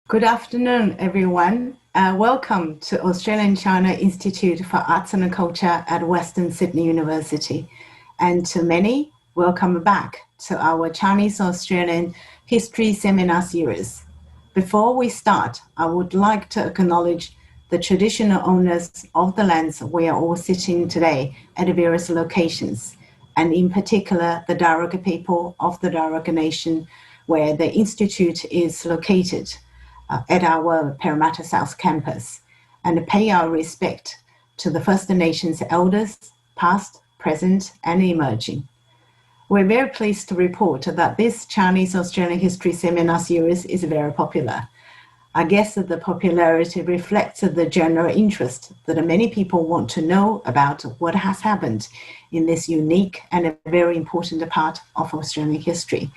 Good afternoon, everyone. Welcome to Australian China Institute for Arts and Culture at Western Sydney University. And to many, welcome back to our Chinese Australian History Seminar Series. Before we start, I would like to acknowledge the traditional owners of the lands we are all sitting today at various locations, and in particular, the Darug people of the Darug Nation, where the Institute is located at our Parramatta South campus, and pay our respect to the First Nations elders, past, present, and emerging. We're very pleased to report that this Chinese Australian History Seminar Series is very popular. I guess that the popularity reflects the general interest that many people want to know about what has happened in this unique and a very important part of Australian history.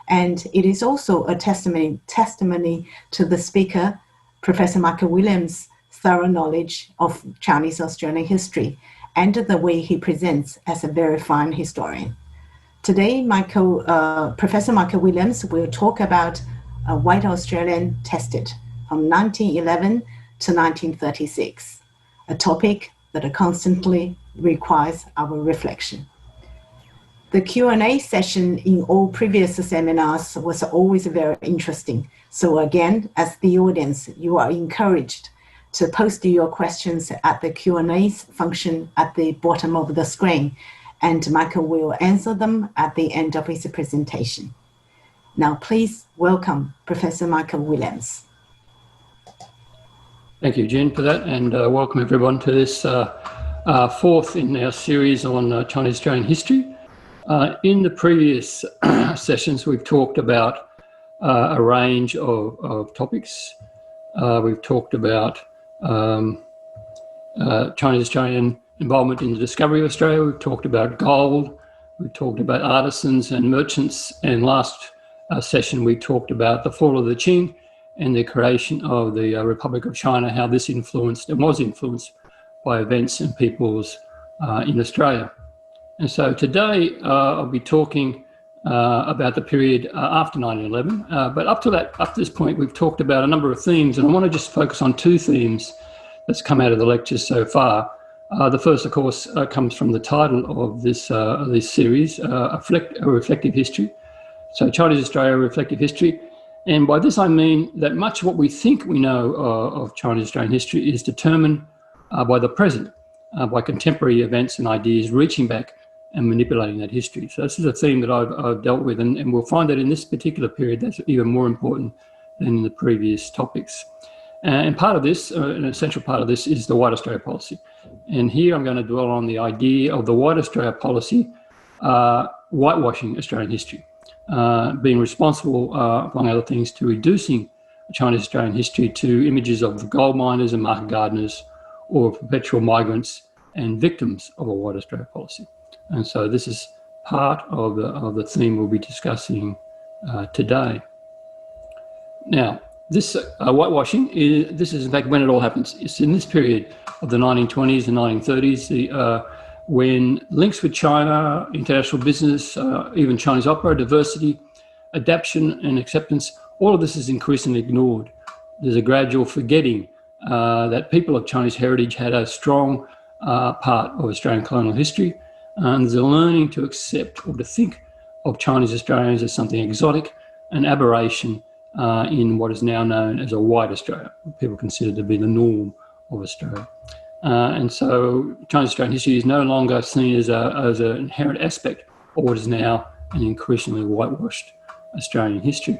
And it is also a testimony to the speaker, Professor Michael Williams' thorough knowledge of Chinese Australian history and the way he presents as a very fine historian. Today, Professor Michael Williams will talk about a white Australian tested from 1911 to 1936, a topic that constantly requires our reflection. The Q&A session in all previous seminars was always very interesting. So again, as the audience, you are encouraged to post your questions at the Q&A function at the bottom of the screen, and Michael will answer them at the end of his presentation. Now, please welcome Professor Michael Williams. Thank you, Jen, for that, and welcome everyone to this fourth in our series on Chinese Australian history. In the previous sessions, we've talked about a range of topics. We've talked about Chinese Australian involvement in the discovery of Australia. We've talked about gold. We've talked about artisans and merchants. And last session, we talked about the fall of the Qing and the creation of the Republic of China, how this influenced and was influenced by events and peoples in Australia. And so today I'll be talking about the period after 9/11, but up to this point, we've talked about a number of themes, and I want to just focus on two themes that's come out of the lectures so far. The first, of course, comes from the title of this series, a reflective history. So Chinese Australia, reflective history. And by this I mean that much of what we think we know of Chinese Australian history is determined by the present, by contemporary events and ideas reaching back and manipulating that history. So this is a theme that I've dealt with, and we'll find that in this particular period that's even more important than in the previous topics. And part of this, an essential part of this, is the White Australia policy. And here I'm going to dwell on the idea of the White Australia policy whitewashing Australian history, being responsible, among other things, to reducing Chinese Australian history to images of gold miners and market gardeners or perpetual migrants and victims of a White Australia policy. And so this is part of the theme we'll be discussing today. Now, this whitewashing, this is in fact when it all happens. It's in this period of the 1920s and 1930s, when links with China, international business, even Chinese opera, diversity, adaptation and acceptance, all of this is increasingly ignored. There's a gradual forgetting that people of Chinese heritage had a strong part of Australian colonial history. And there's a learning to accept or to think of Chinese Australians as something exotic, an aberration in what is now known as a white Australia, what people consider to be the norm of Australia. And so Chinese Australian history is no longer seen as an inherent aspect of what is now an increasingly whitewashed Australian history.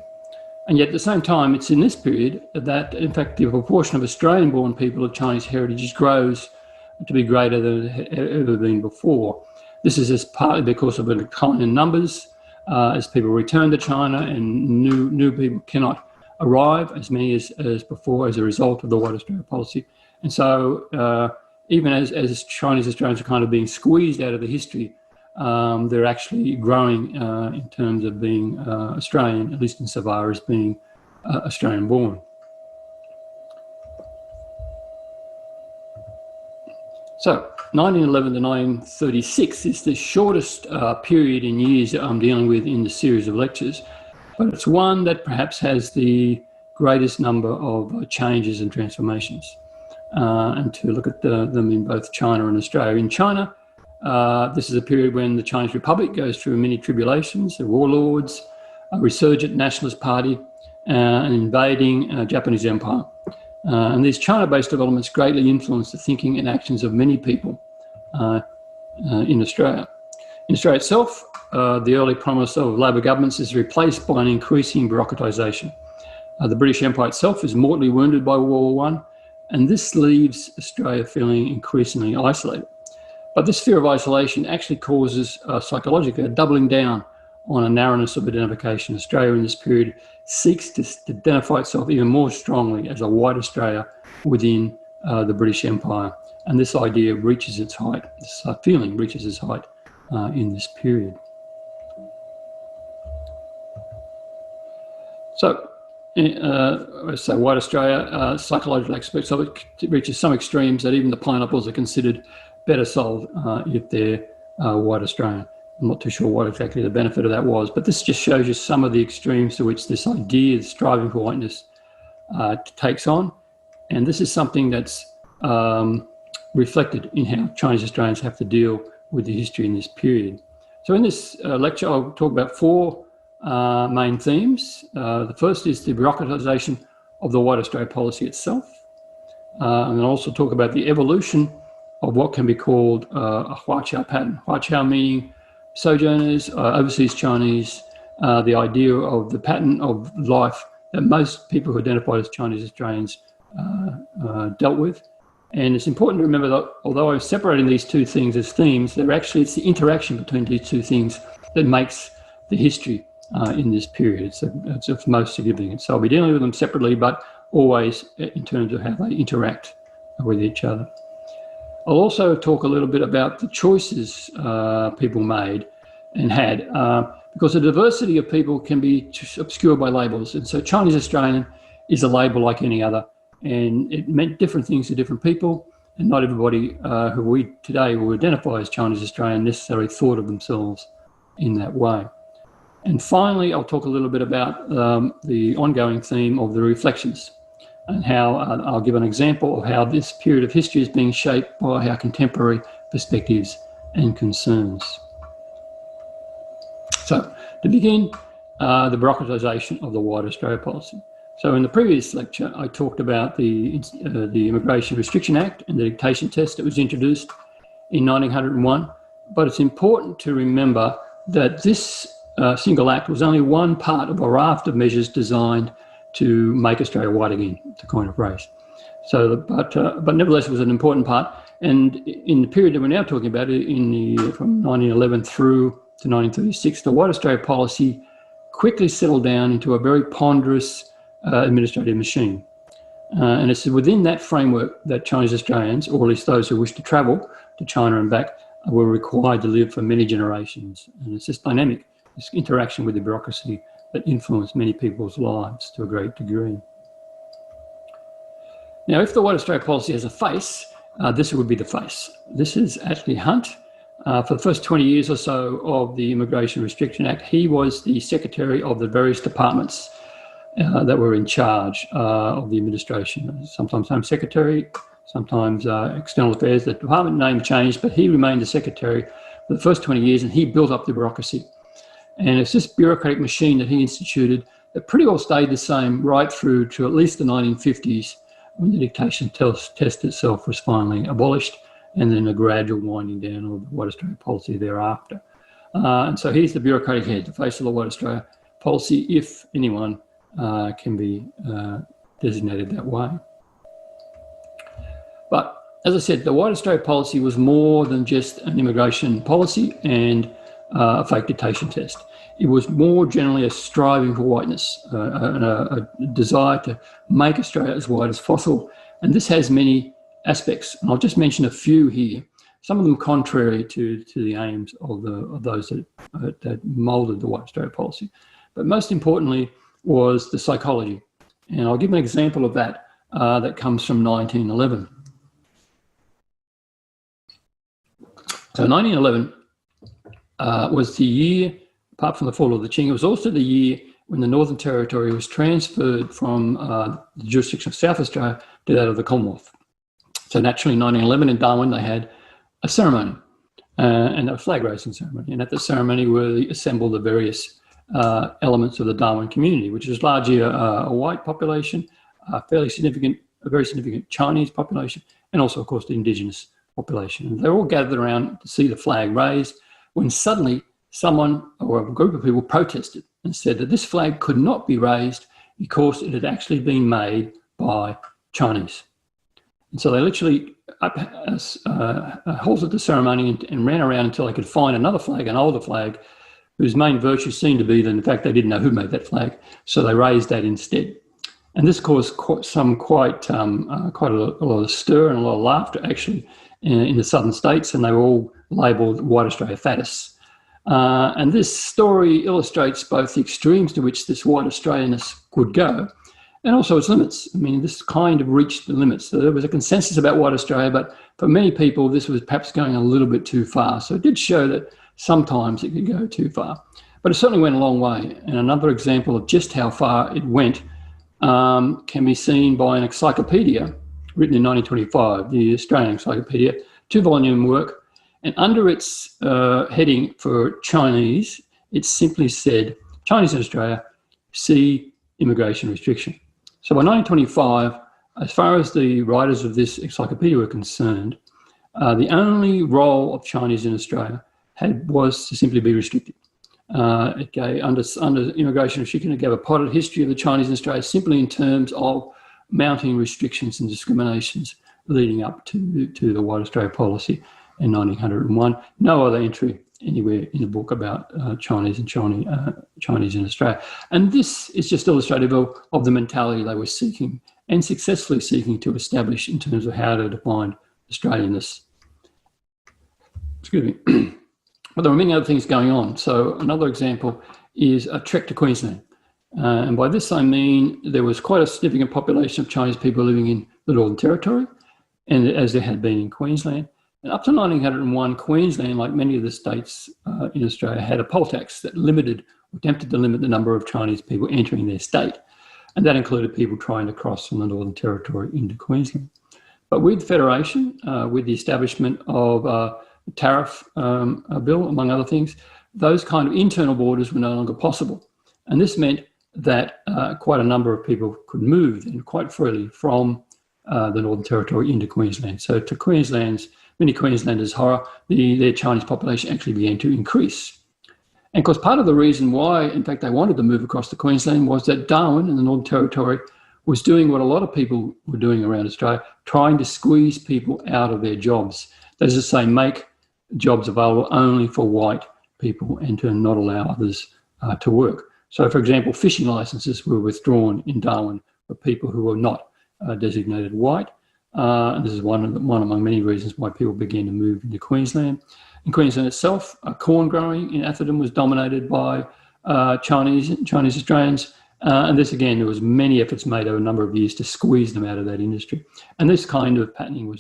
And yet at the same time, it's in this period that, in fact, the proportion of Australian-born people of Chinese heritage grows to be greater than it had ever been before. This is just partly because of a decline in numbers as people return to China and new people cannot arrive as many as before as a result of the White Australia policy. And so even as Chinese Australians are kind of being squeezed out of the history, they're actually growing in terms of being Australian, at least insofar as being Australian-born. So 1911 to 1936 is the shortest period in years that I'm dealing with in the series of lectures, but it's one that perhaps has the greatest number of changes and transformations, and to look at them in both China and Australia. In China, this is a period when the Chinese Republic goes through many tribulations, the warlords, a resurgent nationalist party, and invading Japanese empire. And these China-based developments greatly influenced the thinking and actions of many people in Australia. In Australia itself, the early promise of Labor governments is replaced by an increasing bureaucratisation. The British Empire itself is mortally wounded by World War I, and this leaves Australia feeling increasingly isolated. But this fear of isolation actually causes psychologically a doubling down on a narrowness of identification. Australia in this period seeks to identify itself even more strongly as a white Australia within the British Empire. And this idea reaches its height, this feeling reaches its height in this period. So, white Australia, psychological aspects of it reaches some extremes that even the pineapples are considered better sold if they're white Australian. I'm not too sure what exactly the benefit of that was, but this just shows you some of the extremes to which this idea, this striving for whiteness, takes on. And this is something that's reflected in how Chinese Australians have to deal with the history in this period. So in this lecture, I'll talk about four main themes. The first is the bureaucratisation of the white Australia policy itself. And I'll also talk about the evolution of what can be called a Huaqiao pattern. Huaqiao meaning sojourners, overseas Chinese, the idea of the pattern of life that most people who identify as Chinese Australians dealt with. And it's important to remember that although I'm separating these two things as themes, it's the interaction between these two things that makes the history in this period. It's of most significant. So I'll be dealing with them separately, but always in terms of how they interact with each other. I'll also talk a little bit about the choices people made and had, because the diversity of people can be obscured by labels. And so Chinese Australian is a label like any other, and it meant different things to different people, and not everybody who we today will identify as Chinese Australian necessarily thought of themselves in that way. And finally, I'll talk a little bit about the ongoing theme of the reflections, and how I'll give an example of how this period of history is being shaped by our contemporary perspectives and concerns. So to begin, the bureaucratisation of the white Australia policy. So in the previous lecture, I talked about the Immigration Restriction Act and the dictation test that was introduced in 1901. But it's important to remember that this single act was only one part of a raft of measures designed to make Australia white again, to coin a phrase. So, but nevertheless, it was an important part. And in the period that we're now talking about, from 1911 through to 1936, the white Australia policy quickly settled down into a very ponderous administrative machine. And it's within that framework that Chinese Australians, or at least those who wish to travel to China and back, were required to live for many generations. And it's this dynamic, this interaction with the bureaucracy that influenced many people's lives to a great degree. Now, if the white Australia policy has a face, this would be the face. This is Ashley Hunt. For the first 20 years or so of the Immigration Restriction Act, he was the secretary of the various departments that were in charge of the administration. Sometimes Home Secretary, sometimes External Affairs. The department name changed, but he remained the secretary for the first 20 years, and he built up the bureaucracy. And it's this bureaucratic machine that he instituted that pretty well stayed the same right through to at least the 1950s, when the dictation test itself was finally abolished, and then a gradual winding down of the white Australia policy thereafter. And so he's the bureaucratic head, the face of the white Australia policy, if anyone can be designated that way. But as I said, the white Australia policy was more than just an immigration policy and a fake dictation test. It was more generally a striving for whiteness, a desire to make Australia as white as possible. And this has many aspects, and I'll just mention a few here, some of them contrary to the aims of those that moulded the white Australia policy. But most importantly was the psychology. And I'll give an example of that that comes from 1911. So 1911 was the year, apart from the fall of the Qing, it was also the year when the Northern Territory was transferred from the jurisdiction of South Australia to that of the Commonwealth. So naturally, in 1911 in Darwin, they had a ceremony, and a flag raising ceremony. And at the ceremony, we assembled the various elements of the Darwin community, which is largely a white population, a very significant Chinese population, and also, of course, the Indigenous population. And they're all gathered around to see the flag raised, when suddenly someone or a group of people protested and said that this flag could not be raised because it had actually been made by Chinese. And so they literally halted the ceremony and ran around until they could find another flag, an older flag, whose main virtue seemed to be that, in fact, they didn't know who made that flag, so they raised that instead. And this caused quite a lot of stir and a lot of laughter, actually, in the southern states, and they were all labelled White Australia faddists. And this story illustrates both the extremes to which this white Australianness could go, and also its limits. I mean, this kind of reached the limits. So there was a consensus about white Australia, but for many people, this was perhaps going a little bit too far. So it did show that sometimes it could go too far. But it certainly went a long way. And another example of just how far it went can be seen by an encyclopedia written in 1925, the Australian Encyclopedia, 2-volume work. And under its heading for Chinese, it simply said, Chinese in Australia, see immigration restriction. So by 1925, as far as the writers of this encyclopedia were concerned, the only role of Chinese in Australia was to simply be restricted. It gave, under immigration restriction, it gave a potted history of the Chinese in Australia simply in terms of mounting restrictions and discriminations leading up to the White Australia policy in 1901. No other entry anywhere in the book about Chinese in Australia. And this is just illustrative of the mentality they were seeking and successfully seeking to establish in terms of how to define Australianness. Excuse me. But there were many other things going on. So another example is a trek to Queensland. And by this I mean there was quite a significant population of Chinese people living in the Northern Territory, and as there had been in Queensland. And up to 1901, Queensland, like many of the states in Australia, had a poll tax that attempted to limit the number of Chinese people entering their state. And that included people trying to cross from the Northern Territory into Queensland. But with Federation, with the establishment of a tariff bill, among other things, those kind of internal borders were no longer possible. And this meant that quite a number of people could move and quite freely from the Northern Territory into Queensland. So to many Queenslanders' horror, their Chinese population actually began to increase. And of course, part of the reason why, in fact, they wanted to move across to Queensland was that Darwin and the Northern Territory was doing what a lot of people were doing around Australia, trying to squeeze people out of their jobs. That is to say, make jobs available only for white people and to not allow others to work. So, for example, fishing licenses were withdrawn in Darwin for people who were not designated white. And this is one among many reasons why people began to move into Queensland. In Queensland itself, corn growing in Atherton was dominated by Chinese Australians. And this, again, there was many efforts made over a number of years to squeeze them out of that industry. And this kind of patterning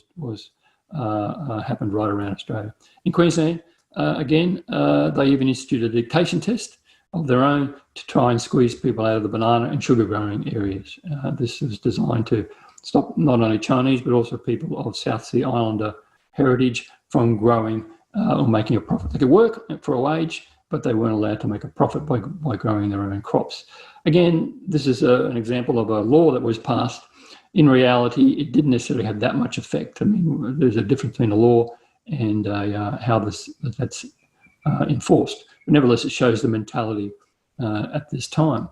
happened right around Australia. In Queensland, again, they even instituted a dictation test of their own to try and squeeze people out of the banana and sugar growing areas. This was designed to stop not only Chinese, but also people of South Sea Islander heritage from growing or making a profit. They could work for a wage, but they weren't allowed to make a profit by growing their own crops. Again, this is an example of a law that was passed. In reality, it didn't necessarily have that much effect. I mean, there's a difference between a law and how that's enforced. But nevertheless, it shows the mentality at this time.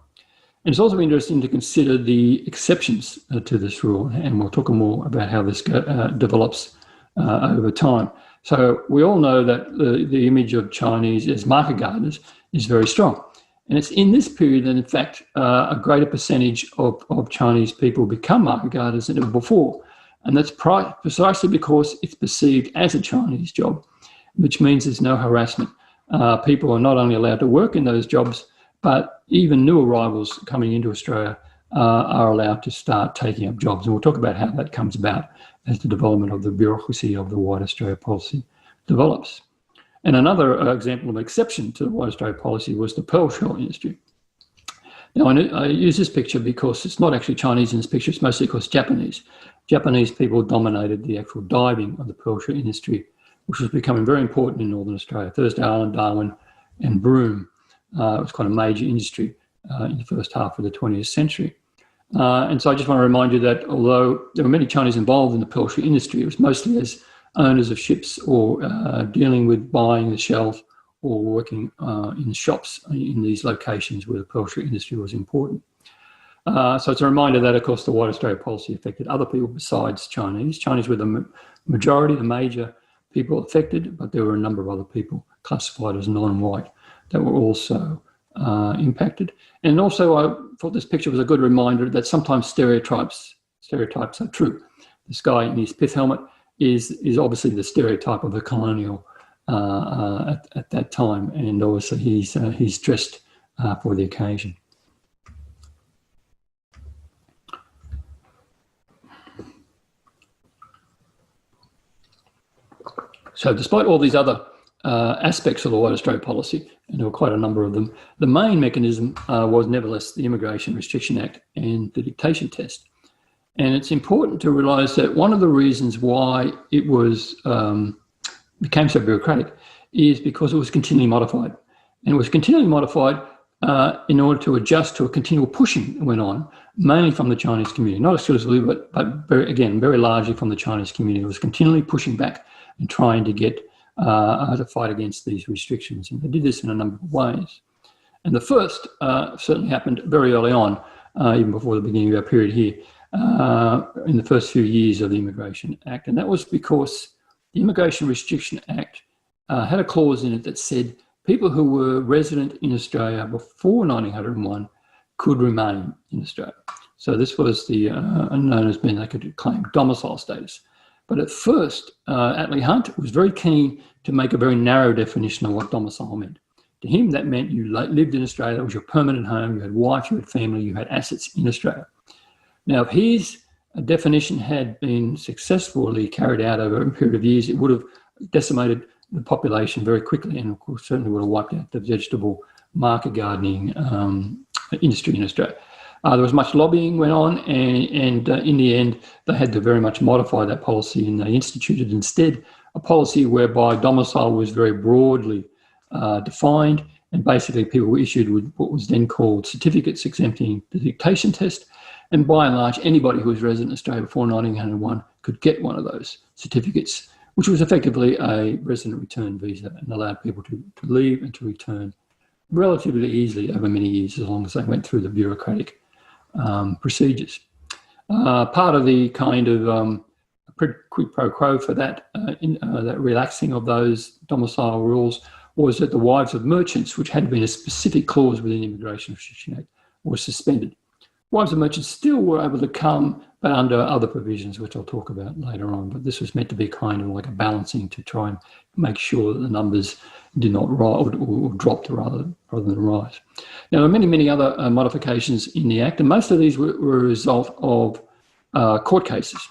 And it's also interesting to consider the exceptions to this rule, and we'll talk more about how this develops over time. So we all know that the image of Chinese as market gardeners is very strong. And it's in this period that, in fact, a greater percentage of Chinese people become market gardeners than ever before. And that's precisely because it's perceived as a Chinese job, which means there's no harassment. People are not only allowed to work in those jobs, but even new arrivals coming into Australia are allowed to start taking up jobs. And we'll talk about how that comes about as the development of the bureaucracy of the White Australia policy develops. And another example of exception to the White Australia policy was the pearl shell industry. Now, I use this picture because it's not actually Chinese in this picture, it's mostly because Japanese. Japanese people dominated the actual diving of the pearl shell industry, which was becoming very important in Northern Australia. Thursday Island, Darwin and Broome. It was quite a major industry in the first half of the 20th century. And so I just want to remind you that although there were many Chinese involved in the pearl shell industry, it was mostly as owners of ships or dealing with buying the shells or working in shops in these locations where the pearl shell industry was important. So it's a reminder that, of course, the White Australia policy affected other people besides Chinese. Chinese were the majority, the major people affected, but there were a number of other people classified as non-white that were also impacted. And also I thought this picture was a good reminder that sometimes stereotypes are true. This guy in his pith helmet is obviously the stereotype of the colonial at that time, and obviously he's dressed for the occasion. So despite all these other aspects of the White Australia policy, and there were quite a number of them, the main mechanism was nevertheless the Immigration Restriction Act and the dictation test. And it's important to realise that one of the reasons why it was became so bureaucratic is because it was continually modified. And it was continually modified in order to adjust to a continual pushing that went on, mainly from the Chinese community, not exclusively, but very largely from the Chinese community. It was continually pushing back and trying to get to fight against these restrictions. And they did this in a number of ways. And the first certainly happened very early on, even before the beginning of our period here, in the first few years of the Immigration Act. And that was because the Immigration Restriction Act had a clause in it that said people who were resident in Australia before 1901 could remain in Australia. So this was the known as being they could claim domicile status. But at first, Atlee Hunt was very keen to make a very narrow definition of what domicile meant. To him, that meant you lived in Australia, that was your permanent home, you had wife, you had family, you had assets in Australia. Now, if his definition had been successfully carried out over a period of years, it would have decimated the population very quickly, and of course certainly would have wiped out the vegetable market gardening industry in Australia. There was much lobbying went on, and in the end, they had to very much modify that policy, and they instituted instead a policy whereby domicile was very broadly defined, and basically people were issued with what was then called certificates exempting the dictation test, and by and large, anybody who was resident in Australia before 1901 could get one of those certificates, which was effectively a resident return visa and allowed people to leave and to return relatively easily over many years, as long as they went through the bureaucratic procedures. Part of the kind of quid pro quo for that, that relaxing of those domicile rules was that the wives of merchants, which had been a specific clause within the Immigration Restriction Act, were suspended. Wives of merchants still were able to come, but under other provisions, which I'll talk about later on. But this was meant to be kind of like a balancing to try and make sure that the numbers did not rise or dropped rather than rise. Now, there are many, many other modifications in the Act, and most of these were a result of court cases.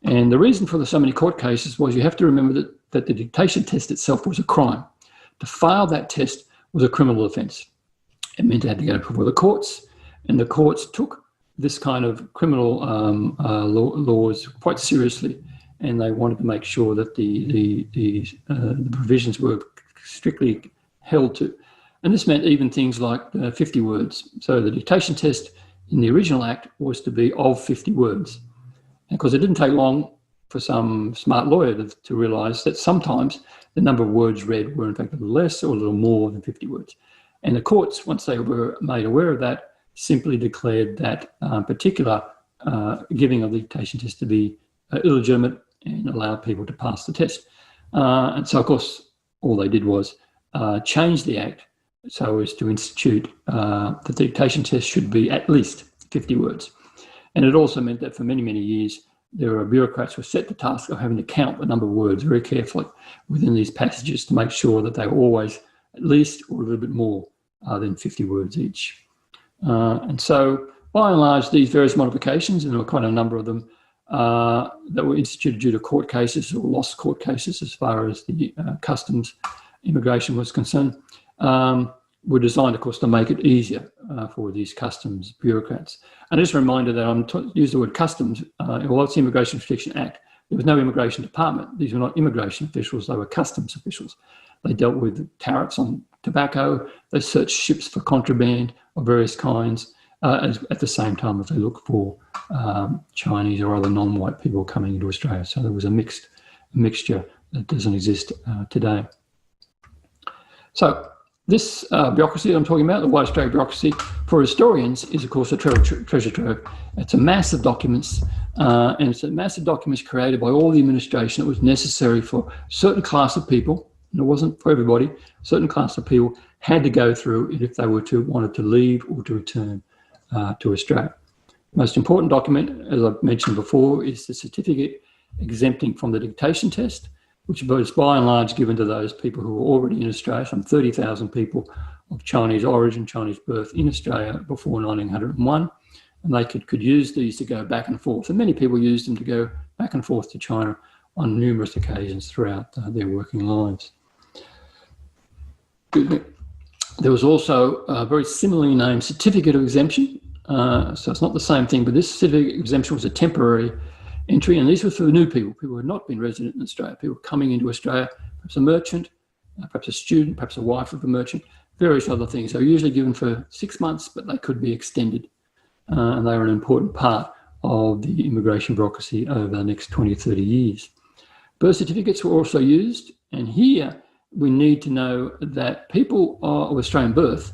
And the reason for so many court cases was you have to remember that the dictation test itself was a crime. To fail that test was a criminal offence. It meant it had to go before the courts, and the courts took this kind of criminal laws quite seriously, and they wanted to make sure that the provisions were strictly held to. And this meant even things like 50 words. So the dictation test in the original Act was to be of 50 words. And because it didn't take long for some smart lawyer to realise that sometimes the number of words read were in fact a little less or a little more than 50 words. And the courts, once they were made aware of that, simply declared that particular giving of the dictation test to be illegitimate and allowed people to pass the test. And so, of course, all they did was change the Act so as to institute the dictation test should be at least 50 words. And it also meant that for many, many years, there were bureaucrats who were set the task of having to count the number of words very carefully within these passages to make sure that they were always at least or a little bit more than 50 words each. And so, by and large, these various modifications, and there were quite a number of them, that were instituted due to court cases or lost court cases as far as the customs immigration was concerned, were designed, of course, to make it easier for these customs bureaucrats. And just a reminder that use the word customs, although it's the Immigration Protection Act, there was no immigration department. These were not immigration officials, they were customs officials. They dealt with tariffs on tobacco, they searched ships for contraband of various kinds, at the same time as they looked for Chinese or other non-white people coming into Australia. So there was a mixture that doesn't exist today. So this bureaucracy that I'm talking about, the White Australia bureaucracy, for historians is, of course, a treasure trove. It's a mass of documents, and it's a mass of documents created by all the administration that was necessary for a certain class of people, and it wasn't for everybody, a certain class of people had to go through it if they wanted to leave or to return to Australia. Most important document, as I've mentioned before, is the certificate exempting from the dictation test, which was by and large given to those people who were already in Australia, some 30,000 people of Chinese origin, Chinese birth in Australia before 1901. And they could use these to go back and forth. And many people used them to go back and forth to China on numerous occasions throughout their working lives. There was also a very similarly named certificate of exemption. So it's not the same thing, but this certificate of exemption was a temporary entry, and these were for the new people who had not been resident in Australia, people coming into Australia, perhaps a merchant, perhaps a student, perhaps a wife of a merchant, various other things. They were usually given for 6 months, but they could be extended. And they were an important part of the immigration bureaucracy over the next 20 or 30 years. Birth certificates were also used, and here we need to know that people of Australian birth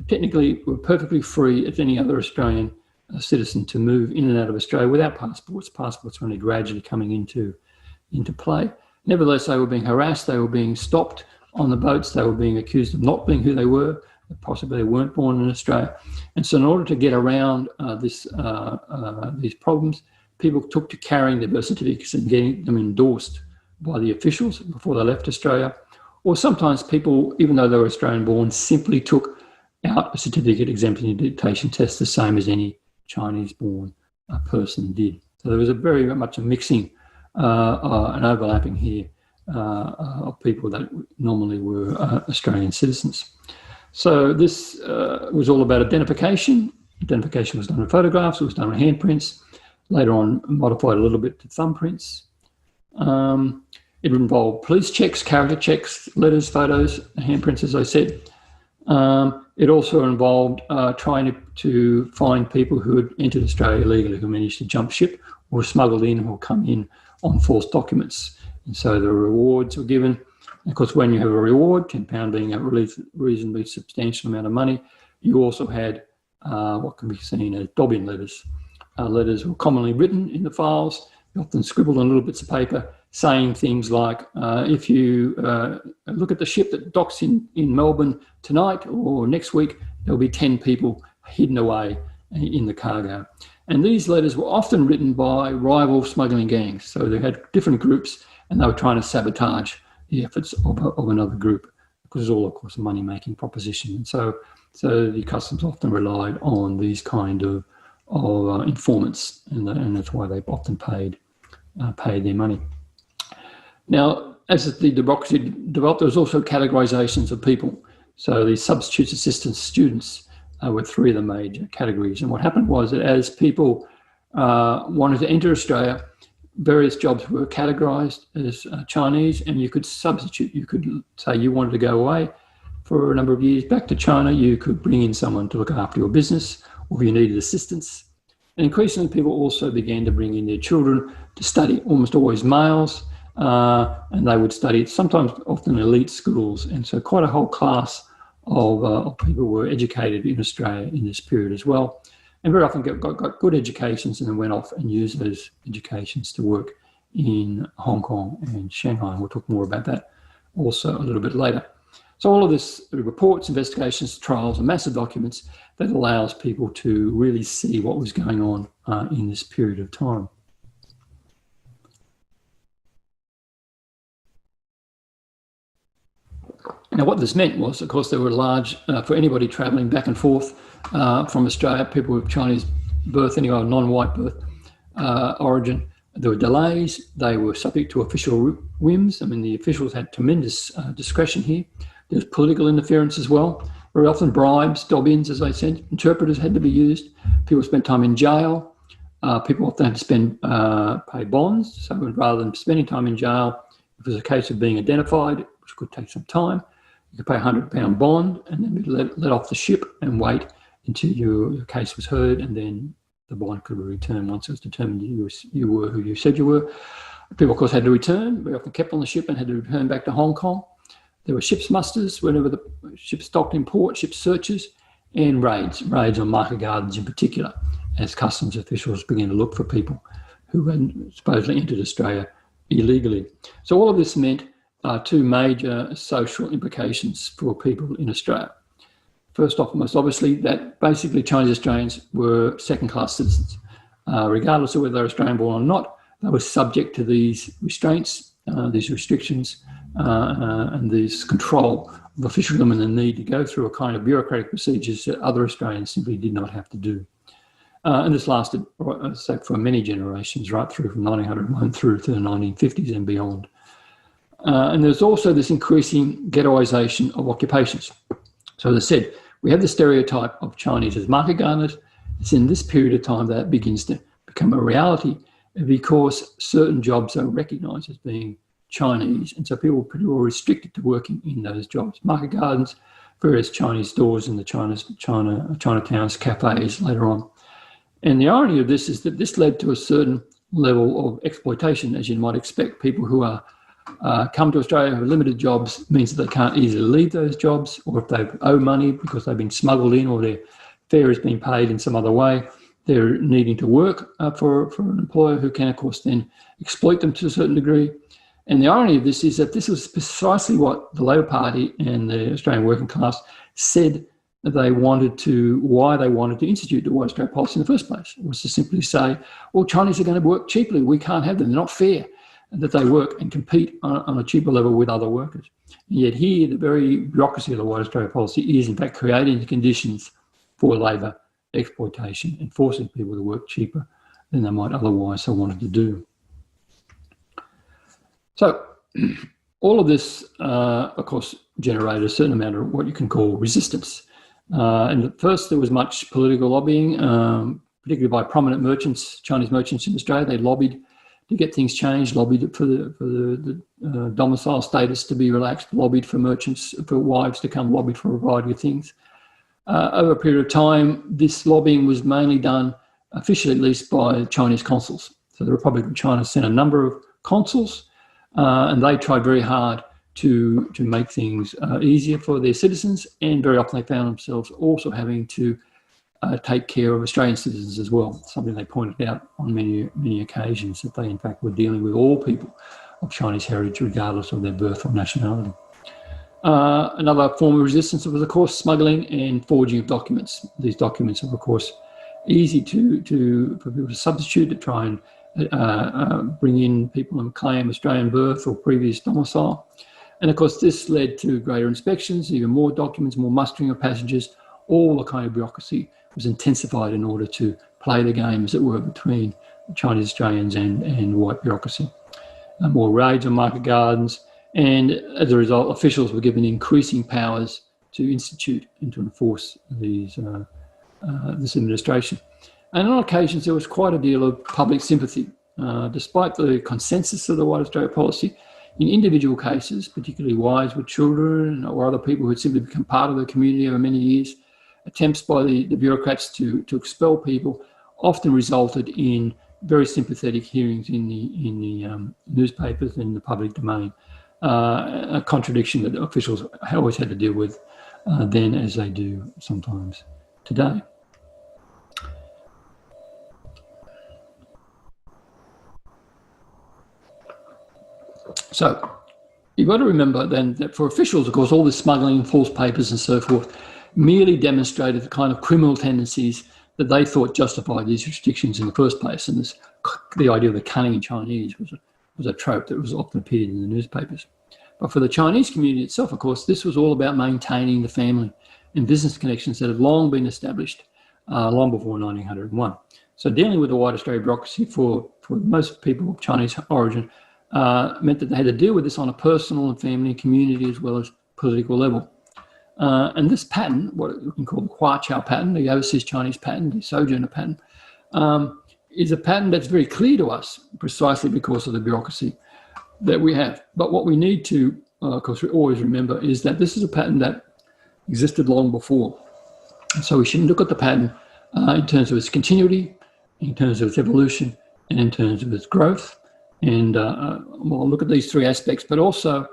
technically were perfectly free as any other Australian citizen to move in and out of Australia without passports. Passports were only gradually coming into play. Nevertheless, they were being harassed, they were being stopped on the boats, they were being accused of not being who they were, possibly they weren't born in Australia. And so in order to get around these problems, people took to carrying their birth certificates and getting them endorsed by the officials before they left Australia. Or sometimes people, even though they were Australian born, simply took out a certificate exempting the dictation test the same as any Chinese-born person did. So there was very much a mixing and overlapping here of people that normally were Australian citizens. So this was all about identification. Identification was done in photographs, it was done in handprints, later on modified a little bit to thumbprints. It involved police checks, character checks, letters, photos, handprints, as I said. It also involved trying to find people who had entered Australia illegally, who managed to jump ship or smuggled in or come in on false documents. And so the rewards were given. Of course, when you have a reward, £10 being a reasonably substantial amount of money, you also had what can be seen as dob-in letters. Letters were commonly written in the files, often scribbled on little bits of paper, saying things like, if you look at the ship that docks in Melbourne tonight or next week, there'll be 10 people hidden away in the cargo. And these letters were often written by rival smuggling gangs. So they had different groups and they were trying to sabotage the efforts of another group, because it's all, of course, a money-making proposition. And so the customs often relied on these kind of informants, and that's why they often paid their money. Now, as the bureaucracy developed, there was also categorizations of people. So the substitutes, assistants, students were three of the major categories. And what happened was that as people wanted to enter Australia, various jobs were categorized as Chinese, and you could substitute. You could say you wanted to go away for a number of years back to China. You could bring in someone to look after your business, or if you needed assistance. And increasingly, people also began to bring in their children to study, almost always males, and they would study, sometimes often elite schools. And so quite a whole class of people were educated in Australia in this period as well. And very often got good educations and then went off and used those educations to work in Hong Kong and Shanghai. And we'll talk more about that also a little bit later. So all of this, reports, investigations, trials, and massive documents that allows people to really see what was going on in this period of time. Now, what this meant was, of course, there were large, for anybody travelling back and forth from Australia, people with Chinese birth, any other non-white birth origin, there were delays. They were subject to official whims. I mean, the officials had tremendous discretion here. There was political interference as well. Very often bribes, dob-ins, as I said, interpreters had to be used. People spent time in jail. People often had to pay bonds. So rather than spending time in jail, if it was a case of being identified, which could take some time, you could pay £100 bond and then be let off the ship and wait until your case was heard, and then the bond could be returned once it was determined you were who you said you were. People, of course, had to return. We often kept on the ship and had to return back to Hong Kong. There were ships musters whenever the ship stocked in port, ship searches, and raids on market gardens in particular, as customs officials began to look for people who had supposedly entered Australia illegally. So all of this meant two major social implications for people in Australia. First off, most obviously, that basically Chinese Australians were second-class citizens. Regardless of whether they're Australian born or not, they were subject to these restraints, these restrictions, and this control of officialdom and the need to go through a kind of bureaucratic procedures that other Australians simply did not have to do. And this lasted, say, for many generations, right through from 1901 through to the 1950s and beyond. And there's also this increasing ghettoisation of occupations. So as I said, we have the stereotype of Chinese as market gardeners. It's in this period of time that begins to become a reality because certain jobs are recognised as being Chinese, and so people were restricted to working in those jobs. Market gardens, various Chinese stores in the Chinatowns, cafes later on. And the irony of this is that this led to a certain level of exploitation, as you might expect. People who are come to Australia have limited jobs means that they can't easily leave those jobs, or if they owe money because they've been smuggled in or their fare has been paid in some other way, they're needing to work for an employer who can, of course, then exploit them to a certain degree. And the irony of this is that this was precisely what the Labor Party and the Australian working class said that why they wanted to institute the White Australia policy in the first place. It was to simply say, well, Chinese are going to work cheaply. We can't have them. They're not fair. And that they work and compete on a cheaper level with other workers. And yet here, the very bureaucracy of the White Australia policy is in fact creating the conditions for labour exploitation and forcing people to work cheaper than they might otherwise have wanted to do. So all of this, of course, generated a certain amount of what you can call resistance. And at first there was much political lobbying, particularly by prominent merchants, Chinese merchants in Australia. They lobbied to get things changed, lobbied for the domicile status to be relaxed, lobbied for merchants, for wives to come, lobbied for a variety of things. Over a period of time, this lobbying was mainly done, officially at least, by Chinese consuls. So the Republic of China sent a number of consuls, and they tried very hard to make things easier for their citizens, and very often they found themselves also having to take care of Australian citizens as well, something they pointed out on many occasions, that they in fact were dealing with all people of Chinese heritage regardless of their birth or nationality. Another form of resistance was, of course, smuggling and forging of documents. These documents are, of course, easy for people to substitute, to try and bring in people and claim Australian birth or previous domicile. And of course, this led to greater inspections, even more documents, more mustering of passengers. All the kind of bureaucracy was intensified in order to play the game, as it were, between Chinese Australians and white bureaucracy. More raids on market gardens, and as a result, officials were given increasing powers to institute and to enforce this administration. And on occasions, there was quite a deal of public sympathy. Despite the consensus of the White Australia policy, in individual cases, particularly wives with children or other people who had simply become part of the community over many years, attempts by the bureaucrats to expel people often resulted in very sympathetic hearings in the newspapers and the public domain, a contradiction that officials always had to deal with then, as they do sometimes today. So you've got to remember then that for officials, of course, all this smuggling, false papers and so forth merely demonstrated the kind of criminal tendencies that they thought justified these restrictions in the first place. And the idea of the cunning Chinese was a trope that was often appeared in the newspapers. But for the Chinese community itself, of course, this was all about maintaining the family and business connections that had long been established long before 1901. So dealing with the White Australia bureaucracy for most people of Chinese origin meant that they had to deal with this on a personal and family, community, as well as political level. And this pattern, what we can call the Huaqiao pattern, the overseas Chinese pattern, the sojourner pattern, is a pattern that's very clear to us precisely because of the bureaucracy that we have. But what we need to, of course, we always remember is that this is a pattern that existed long before. So we should look at the pattern in terms of its continuity, in terms of its evolution, and in terms of its growth. And we'll look at these three aspects, but also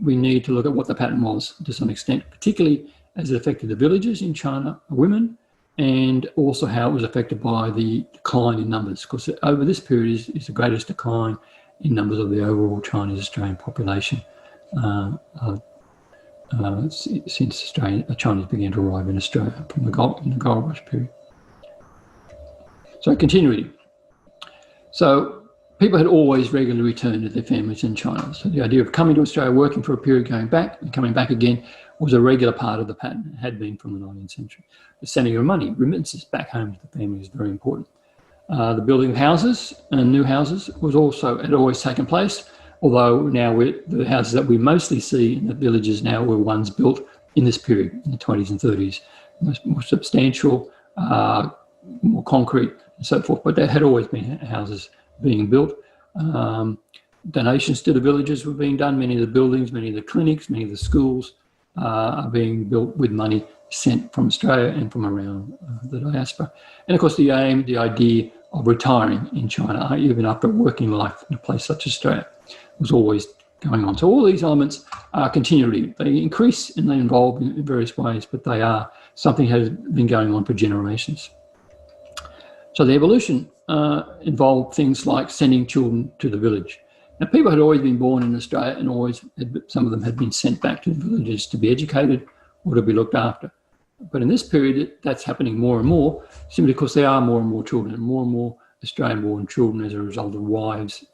we need to look at what the pattern was to some extent, particularly as it affected the villagers in China, women, and also how it was affected by the decline in numbers. Because over this period is the greatest decline in numbers of the overall Chinese Australian population since Chinese began to arrive in Australia from the Gold Rush period. So continuity. So people had always regularly returned to their families in China. So the idea of coming to Australia, working for a period, going back and coming back again was a regular part of the pattern. It had been from the 19th century. The sending of money, remittances back home to the family is very important. The building of houses and new houses had always taken place, although now the houses that we mostly see in the villages now were ones built in this period, in the 20s and 30s, more substantial, more concrete and so forth, but there had always been houses being built. Donations to the villages were being done. Many of the buildings, many of the clinics, many of the schools are being built with money sent from Australia and from around the diaspora. And of course the idea of retiring in China, even after a working life in a place such as Australia, was always going on. So all these elements are continually. They increase and they evolve in various ways, but they are something that has been going on for generations. So the evolution involved things like sending children to the village. Now, people had always been born in Australia and some of them had been sent back to the villages to be educated or to be looked after. But in this period, that's happening more and more, simply because there are more and more children and more Australian-born children as a result of wives,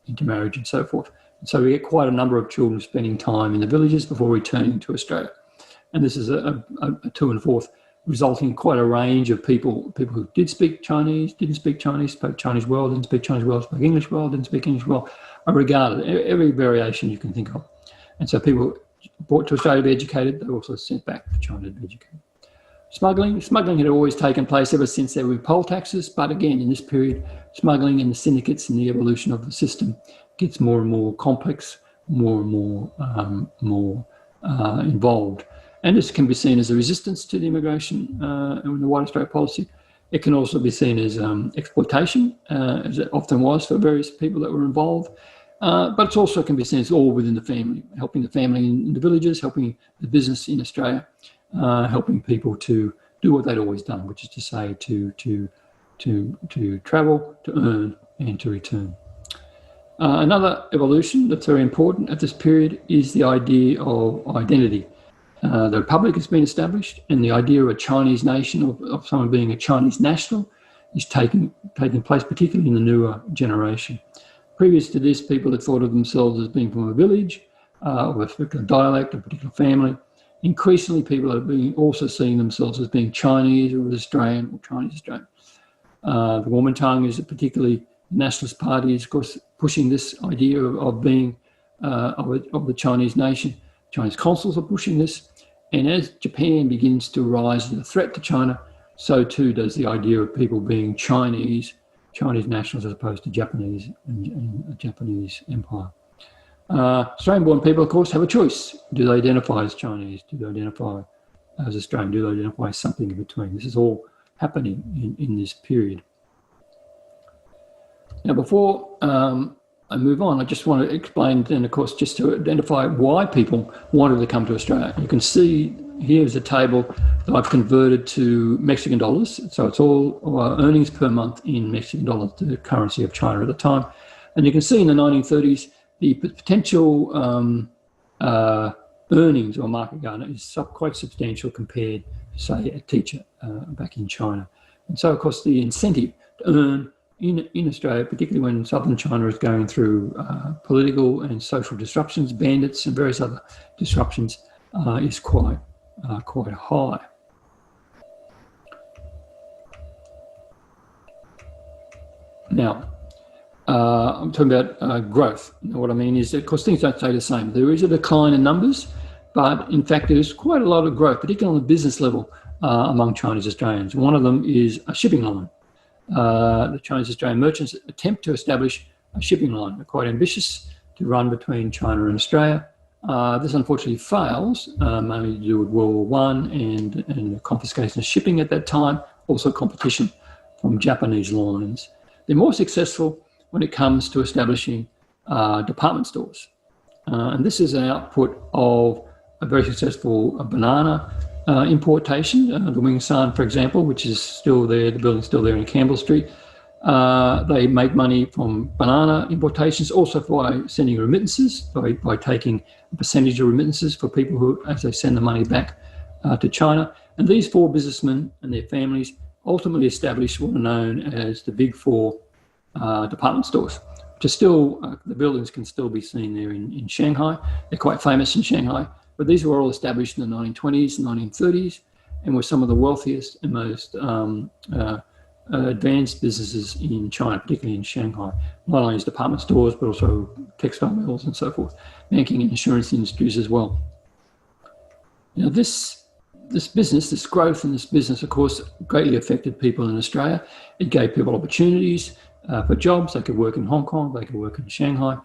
intermarriage and so forth. And so we get quite a number of children spending time in the villages before returning to Australia. And this is a to and forth, resulting in quite a range of people who did speak Chinese, didn't speak Chinese, spoke Chinese well, didn't speak Chinese well, spoke English well, didn't speak English well, are regarded, every variation you can think of. And so people brought to Australia to be educated, they were also sent back to China to be educated. Smuggling had always taken place ever since there were poll taxes, but again, in this period, smuggling and the syndicates and the evolution of the system gets more and more complex, more and more involved. And this can be seen as a resistance to the immigration and the White Australia policy. It can also be seen as exploitation, as it often was for various people that were involved. But it also can be seen as all within the family, helping the family in the villages, helping the business in Australia, helping people to do what they'd always done, which is to say to travel, to earn, and to return. Another evolution that's very important at this period is the idea of identity. The Republic has been established, and the idea of a Chinese nation, of someone being a Chinese national, is taking place, particularly in the newer generation. Previous to this, people had thought of themselves as being from a village, of a particular dialect, a particular family. Increasingly, people are also seeing themselves as being Chinese or Australian or Chinese Australian. The Kuomintang is a particularly nationalist party, is of course pushing this idea of being of the Chinese nation. Chinese consuls are pushing this, and as Japan begins to rise as a threat to China, so too does the idea of people being Chinese nationals as opposed to Japanese and a Japanese empire. Australian-born people, of course, have a choice. Do they identify as Chinese? Do they identify as Australian? Do they identify as something in between? This is all happening in this period. Now, before I move on, I just want to explain then, of course, just to identify why people wanted to come to Australia. You can see here's a table that I've converted to Mexican dollars. So it's all earnings per month in Mexican dollars, the currency of China at the time. And you can see in the 1930s, the potential earnings or market garner is quite substantial compared to, say, a teacher back in China. And so, of course, the incentive to earn in Australia, particularly when southern China is going through political and social disruptions, bandits and various other disruptions, is quite high. Now, I'm talking about growth. Now, what I mean is, of course, things don't stay the same. There is a decline in numbers, but in fact there's quite a lot of growth, particularly on the business level among Chinese Australians. One of them is a shipping line. The Chinese Australian merchants attempt to establish a shipping line. They're quite ambitious to run between China and Australia. This unfortunately fails, mainly to do with World War I and the confiscation of shipping at that time, also competition from Japanese lines. They're more successful when it comes to establishing department stores. And this is an output of a very successful banana importation. The Wing San, for example, which is still there, the building's still there in Campbell Street. They make money from banana importations, also by sending remittances, by taking a percentage of remittances for people who, as they send the money back to China. And these four businessmen and their families ultimately established what are known as the Big Four department stores, which are still, the buildings can still be seen there in Shanghai. They're quite famous in Shanghai, but these were all established in the 1920s, 1930s, and were some of the wealthiest and most advanced businesses in China, particularly in Shanghai. Not only as department stores, but also textile mills and so forth, banking and insurance industries as well. Now this business, this growth in this business, of course, greatly affected people in Australia. It gave people opportunities for jobs. They could work in Hong Kong, they could work in Shanghai.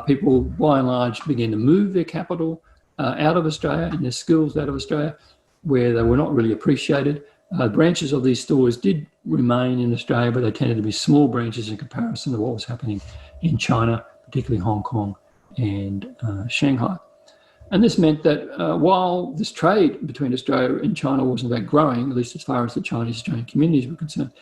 People, by and large, began to move their capital out of Australia and their skills out of Australia, where they were not really appreciated. Branches of these stores did remain in Australia, but they tended to be small branches in comparison to what was happening in China, particularly Hong Kong and Shanghai. And this meant that while this trade between Australia and China was in fact growing, at least as far as the Chinese Australian communities were concerned,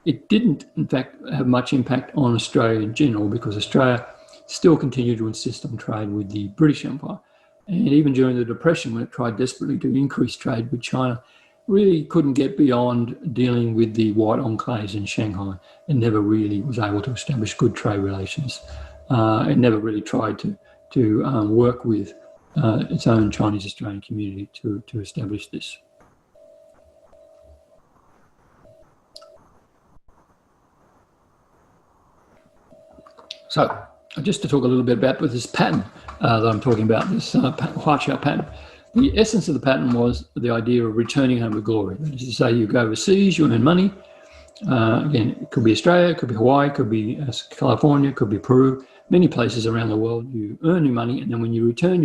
it didn't in fact have much impact on Australia in general, because Australia still continued to insist on trade with the British Empire. And even during the Depression, when it tried desperately to increase trade with China, really couldn't get beyond dealing with the white enclaves in Shanghai, and never really was able to establish good trade relations. It never really tried to work with its own Chinese Australian community to establish this. So just to talk a little bit about this pattern that I'm talking about, this Huaqiao pattern. The essence of the pattern was the idea of returning home with glory. That is to say, you go overseas, you earn money. Again, it could be Australia, it could be Hawaii, it could be California, it could be Peru. Many places around the world, you earn your money, and then when you return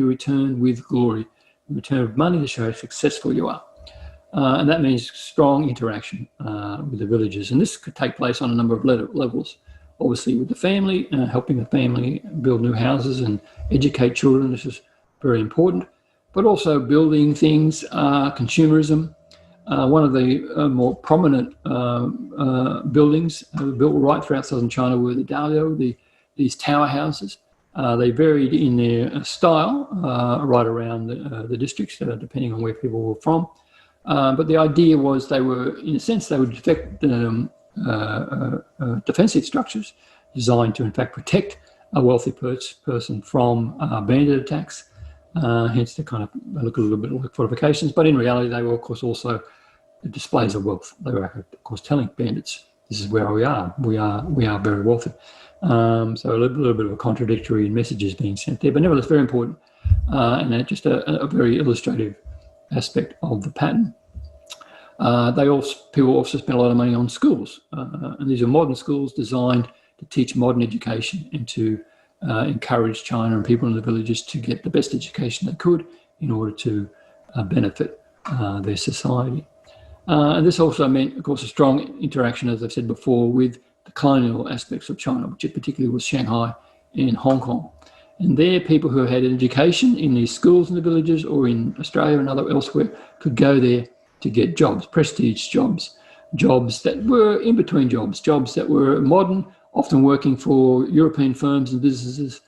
with glory. You return with money to show how successful you are. And that means strong interaction with the villagers. And this could take place on a number of levels. Obviously with the family, helping the family build new houses and educate children. This is very important. But also building things, consumerism. One of the more prominent buildings built right throughout southern China were the Daliao, these tower houses. They varied in their style right around the districts, depending on where people were from. But the idea was they were, in a sense, they would affect defensive structures designed to, in fact, protect a wealthy person from bandit attacks. Hence, they kind of look a little bit like fortifications. But in reality, they were, of course, also the displays of wealth. They were, of course, telling bandits, this is where we are. We are very wealthy. So a little bit of a contradictory messages being sent there, but nevertheless very important, and just a very illustrative aspect of the pattern. People also spend a lot of money on schools, and these are modern schools designed to teach modern education and to encourage China and people in the villages to get the best education they could in order to benefit their society. And this also meant, of course, a strong interaction, as I've said before, with the colonial aspects of China, which particularly was Shanghai and Hong Kong. And there, people who had an education in these schools in the villages or in Australia and elsewhere could go there to get jobs, prestige jobs, jobs that were in between jobs that were modern, often working for European firms and businesses,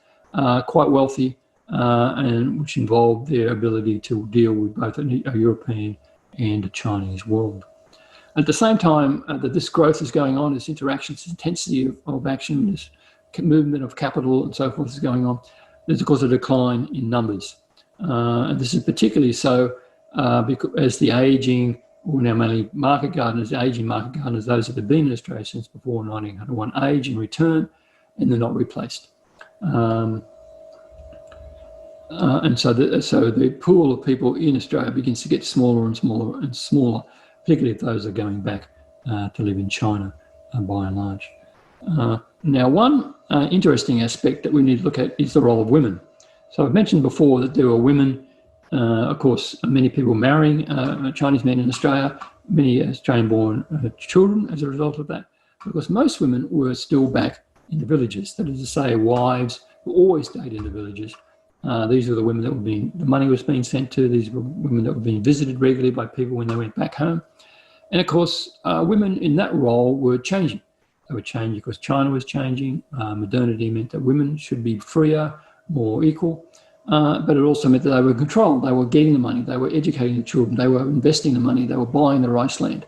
quite wealthy, and which involved their ability to deal with both a European and a Chinese world. At the same time that this growth is going on, this interaction, this intensity of action, this movement of capital and so forth is going on, there's of course a decline in numbers. And this is particularly so because as the aging, or now mainly market gardeners, aging market gardeners, those that have been in Australia since before 1901, age and return, and they're not replaced. And so the pool of people in Australia begins to get smaller and smaller and smaller, particularly if those are going back to live in China by and large. Now, one interesting aspect that we need to look at is the role of women. So I've mentioned before that there were women, of course, many people marrying Chinese men in Australia, many Australian-born children as a result of that, because most women were still back in the villages. That is to say, wives who always stayed in the villages. These were the women that the money was being sent to. These were women that were being visited regularly by people when they went back home. And of course, women in that role were changing. They were changing because China was changing. Modernity meant that women should be freer, more equal. But it also meant that they were controlled. They were getting the money. They were educating the children. They were investing the money. They were buying the rice land.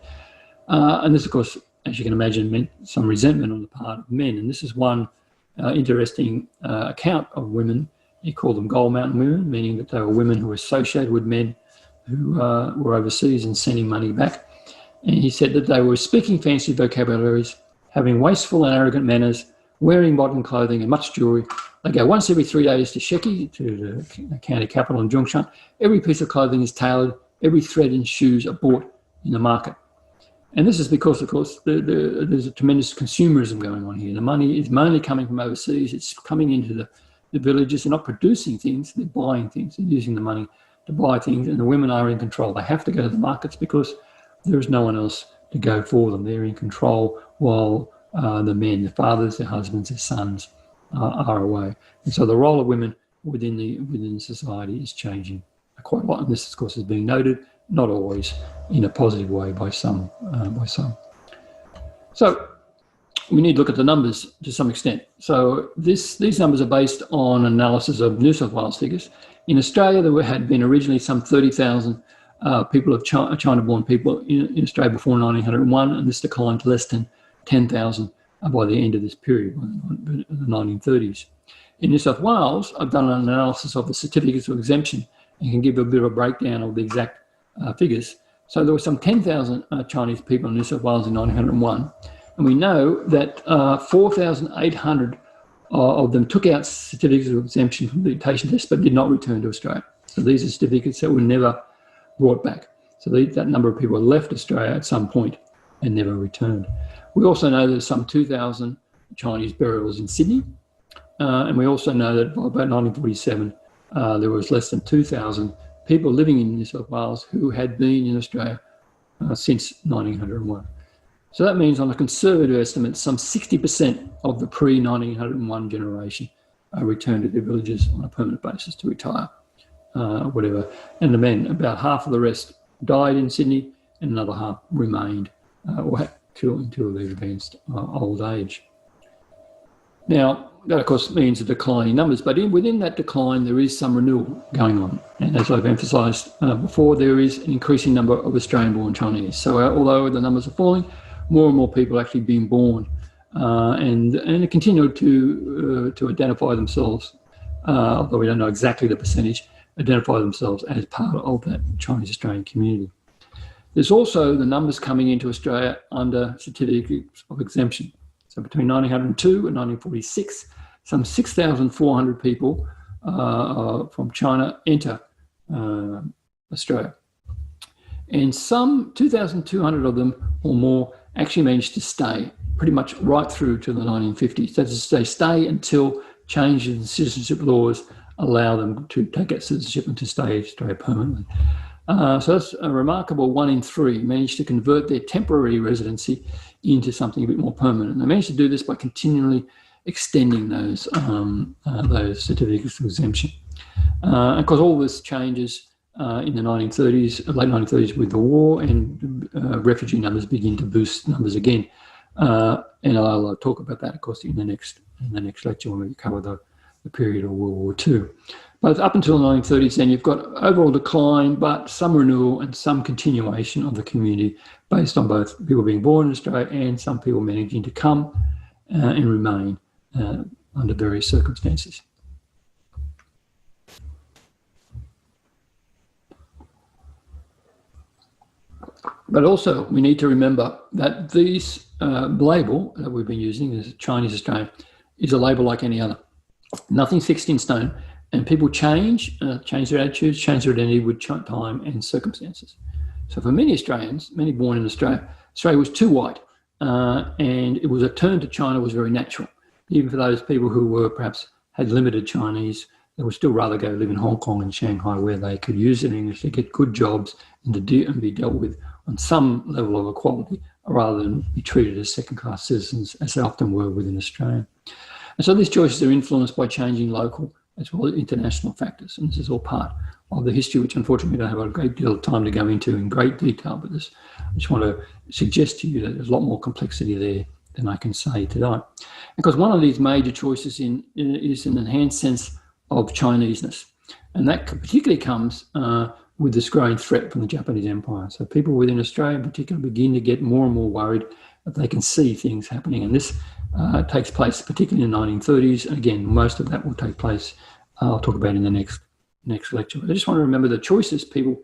And this, of course, as you can imagine, meant some resentment on the part of men. And this is one interesting account of women. He called them Gold Mountain women, meaning that they were women who were associated with men who were overseas and sending money back. And he said that they were speaking fancy vocabularies, having wasteful and arrogant manners, wearing modern clothing and much jewellery. They go once every 3 days to Sheki, to the county capital in Zhongshan. Every piece of clothing is tailored. Every thread and shoes are bought in the market. And this is because, of course, there's a tremendous consumerism going on here. The money is mainly coming from overseas. It's coming into the villages. They're not producing things. They're buying things. They're using the money to buy things. And the women are in control. They have to go to the markets because there is no one else to go for them. They're in control while the men, their fathers, their husbands, their sons are away. And so the role of women within society is changing quite a lot. And this, of course, is being noted, not always in a positive way by some. So we need to look at the numbers to some extent. So these numbers are based on analysis of New South Wales figures. In Australia, there had been originally some 30,000 people of China-born people in Australia before 1901, and this declined to less than 10,000 by the end of this period, the 1930s. In New South Wales, I've done an analysis of the certificates of exemption and can give you a bit of a breakdown of the exact figures. So there were some 10,000 Chinese people in New South Wales in 1901, and we know that 4,800 of them took out certificates of exemption from the dictation test but did not return to Australia. So these are certificates that were never brought back. So that number of people left Australia at some point and never returned. We also know there's some 2,000 Chinese burials in Sydney. And we also know that by about 1947, there was less than 2,000 people living in New South Wales who had been in Australia since 1901. So that means, on a conservative estimate, some 60% of the pre-1901 generation returned to their villages on a permanent basis to retire, whatever. And the men, about half of the rest died in Sydney and another half remained until they've advanced old age. Now, that, of course, means a decline in numbers, but within that decline, there is some renewal going on. And as I've emphasised before, there is an increasing number of Australian-born Chinese. So although the numbers are falling, more and more people are actually being born and continue to identify themselves, although we don't know exactly the percentage, identify themselves as part of that Chinese-Australian community. There's also the numbers coming into Australia under certificates of exemption. So between 1902 and 1946, some 6,400 people from China enter Australia. And some 2,200 of them or more actually managed to stay pretty much right through to the 1950s. That is, they stay until changes in citizenship laws allow them to take out citizenship and to stay in Australia permanently. So that's a remarkable 1 in 3 managed to convert their temporary residency into something a bit more permanent. And they managed to do this by continually extending those certificates of exemption. And of course, all this changes in the 1930s, late 1930s with the war, and refugee numbers begin to boost numbers again. And I'll talk about that, of course, in the next lecture when we cover the period of World War II. But up until the 1930s, then you've got overall decline, but some renewal and some continuation of the community based on both people being born in Australia and some people managing to come and remain under various circumstances. But also, we need to remember that this label that we've been using, as Chinese Australian, is a label like any other. Nothing's fixed in stone. And people change their attitudes, change their identity with time and circumstances. So for many Australians, many born in Australia, Australia was too white, and it was a turn to China was very natural. Even for those people who were perhaps had limited Chinese, they would still rather go live in Hong Kong and Shanghai, where they could use their English to get good jobs and be dealt with on some level of equality, rather than be treated as second-class citizens, as they often were within Australia. And so these choices are influenced by changing local as well as international factors. And this is all part of the history, which unfortunately we don't have a great deal of time to go into in great detail, but I just want to suggest to you that there's a lot more complexity there than I can say today. Because one of these major choices is an enhanced sense of Chineseness. And that particularly comes with this growing threat from the Japanese Empire. So people within Australia in particular begin to get more and more worried that they can see things happening. And this takes place particularly in the 1930s. And again, most of that will take place, I'll talk about in the next lecture. But I just want to remember the choices people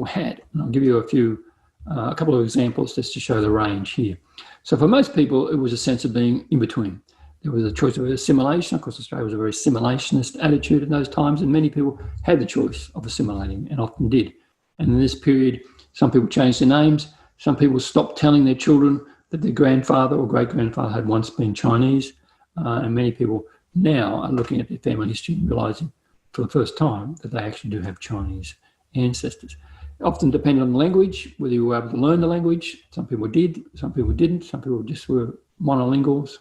had. And I'll give you a couple of examples just to show the range here. So for most people, it was a sense of being in between. There was a choice of assimilation. Of course, Australia was a very assimilationist attitude in those times, and many people had the choice of assimilating and often did. And in this period, some people changed their names. Some people stopped telling their children that their grandfather or great-grandfather had once been Chinese. And many people now are looking at their family history and realising for the first time that they actually do have Chinese ancestors. It often depended on the language, whether you were able to learn the language. Some people did, some people didn't. Some people just were monolinguals.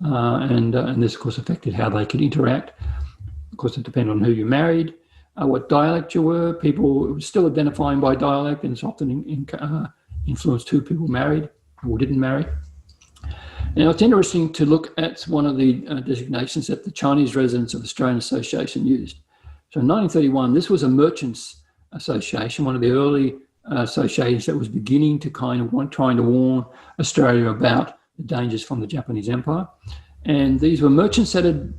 And this, of course, affected how they could interact. Of course, it depended on who you married, what dialect you were. People were still identifying by dialect, and it's often influenced who people married or didn't marry. Now, it's interesting to look at one of the designations that the Chinese Residents of Australian Association used. So in 1931, this was a merchants' association, one of the early associations that was beginning to trying to warn Australia about the dangers from the Japanese Empire. And these were merchants that had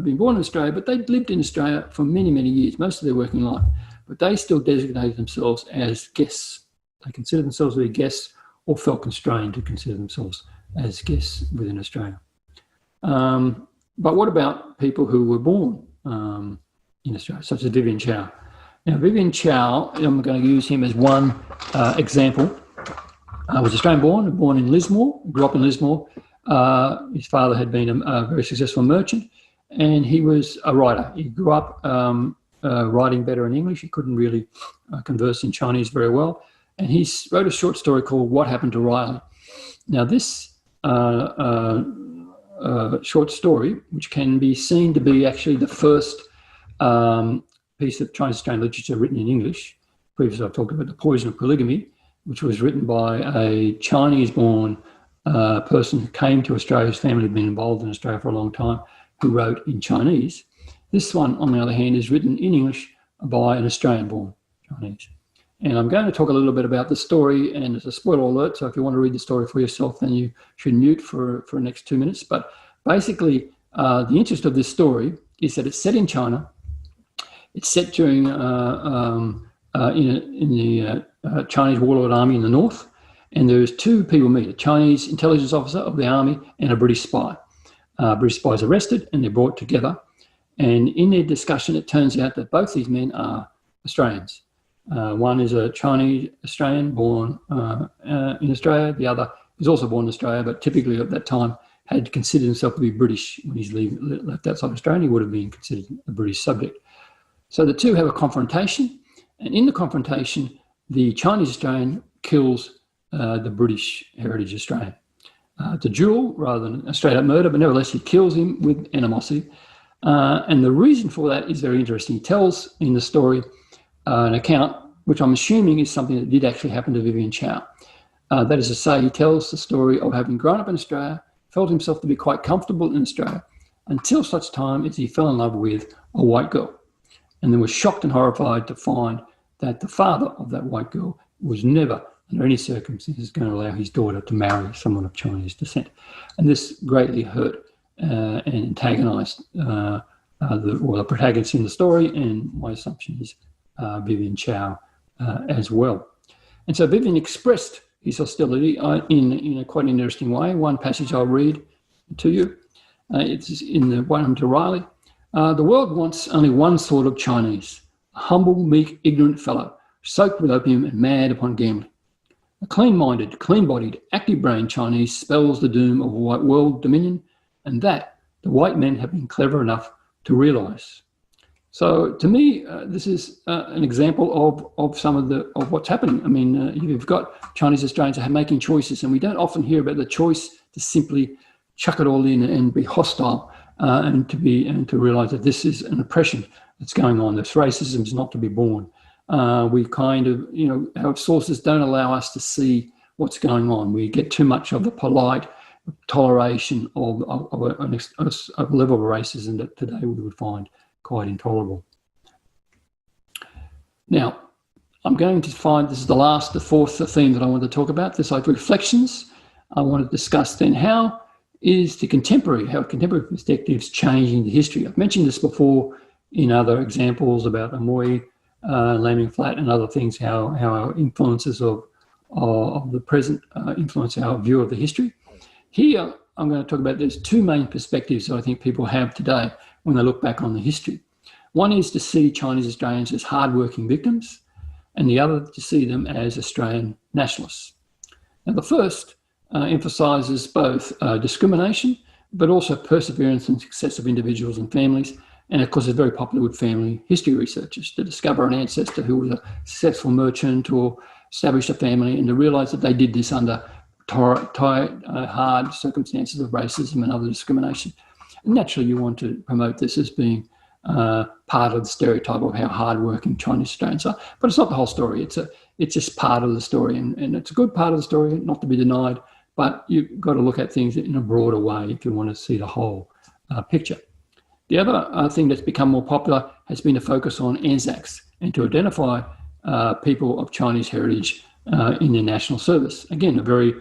been born in Australia, but they'd lived in Australia for many, many years, most of their working life. But they still designated themselves as guests. They considered themselves to be guests or felt constrained to consider themselves as guests within Australia. But what about people who were born in Australia, such as Vivian Chow? Now, Vivian Chow, I'm going to use him as one example. Was Australian born in Lismore, grew up in Lismore. His father had been a very successful merchant, and he was a writer. He grew up writing better in English. He couldn't really converse in Chinese very well. And he wrote a short story called What Happened to Riley. Now, this short story, which can be seen to be actually the first piece of Chinese Australian literature written in English. Previously, I've talked about The Poison of Polygamy, which was written by a Chinese-born person who came to Australia. His family had been involved in Australia for a long time, who wrote in Chinese. This one, on the other hand, is written in English by an Australian-born Chinese. And I'm going to talk a little bit about the story, and it's a spoiler alert, so if you want to read the story for yourself, then you should mute for the next 2 minutes. But basically, the interest of this story is that it's set in China. It's set during in the Chinese warlord army in the north, and there's two people meet, a Chinese intelligence officer of the army and a British spy. British spy is arrested, and they're brought together. And in their discussion, it turns out that both these men are Australians. One is a Chinese Australian born in Australia. The other is also born in Australia, but typically at that time had considered himself to be British. When he's left outside Australia, he would have been considered a British subject. So the two have a confrontation, and in the confrontation, the Chinese Australian kills the British heritage Australian. It's a duel rather than a straight-up murder, but nevertheless, he kills him with animosity. And the reason for that is very interesting. He tells in the story an account, which I'm assuming is something that did actually happen to Vivian Chow. That is to say, he tells the story of having grown up in Australia, felt himself to be quite comfortable in Australia, until such time as he fell in love with a white girl. And then was shocked and horrified to find that the father of that white girl was never, under any circumstances, going to allow his daughter to marry someone of Chinese descent. And this greatly hurt and antagonised the protagonist in the story, and my assumption is Vivian Chow as well. And so Vivian expressed his hostility in a quite interesting way. One passage I'll read to you. It's in the What Happened to Riley. The world wants only one sort of Chinese, a humble, meek, ignorant fellow, soaked with opium and mad upon gambling. A clean-minded, clean-bodied, active-brained Chinese spells the doom of white world dominion, and that the white men have been clever enough to realise. So, to me, this is an example of some of what's happening. I mean, you've got Chinese Australians are making choices, and we don't often hear about the choice to simply chuck it all in and be hostile, and to realise that this is an oppression that's going on. This racism is not to be borne. We kind of, our sources don't allow us to see what's going on. We get too much of the polite toleration of a level of racism that today we would find quite intolerable. Now, I'm going to find this is the fourth theme that I want to talk about, this like reflections. I want to discuss then how contemporary perspectives changing the history. I've mentioned this before in other examples about Amoy, Laming Flat and other things, how our influences of the present influence our view of the history. Here, I'm going to talk about there's two main perspectives that I think people have today when they look back on the history. One is to see Chinese Australians as hardworking victims, and the other to see them as Australian nationalists. Now, the first emphasises both discrimination, but also perseverance and success of individuals and families. And of course, it's very popular with family history researchers to discover an ancestor who was a successful merchant or established a family, and to realise that they did this under hard circumstances of racism and other discrimination. And naturally, you want to promote this as being part of the stereotype of how hardworking Chinese Australians are. But it's not the whole story. It's just part of the story, and it's a good part of the story, not to be denied. But you've got to look at things in a broader way if you want to see the whole picture. The other thing that's become more popular has been a focus on Anzacs and to identify people of Chinese heritage in their national service. Again, a very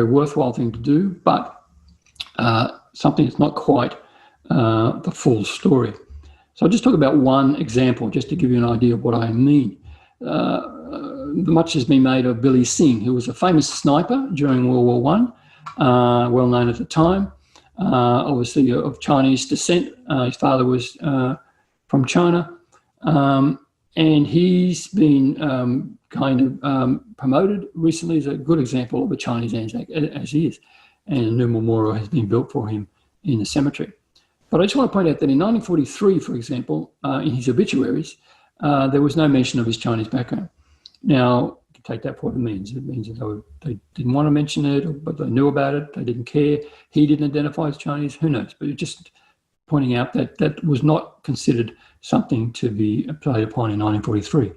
worthwhile thing to do, but something that's not quite the full story. So I'll just talk about one example, just to give you an idea of what I mean. Much has been made of Billy Singh, who was a famous sniper during World War I, well known at the time. Obviously of Chinese descent. His father was from China, and he's been promoted recently as a good example of a Chinese Anzac, as he is, and a new memorial has been built for him in the cemetery. But I just want to point out that in 1943, for example, in his obituaries, there was no mention of his Chinese background. Now, you can take that for what it means. It means that they didn't want to mention it, but they knew about it. They didn't care. He didn't identify as Chinese. Who knows? But just pointing out that that was not considered something to be played upon in 1943.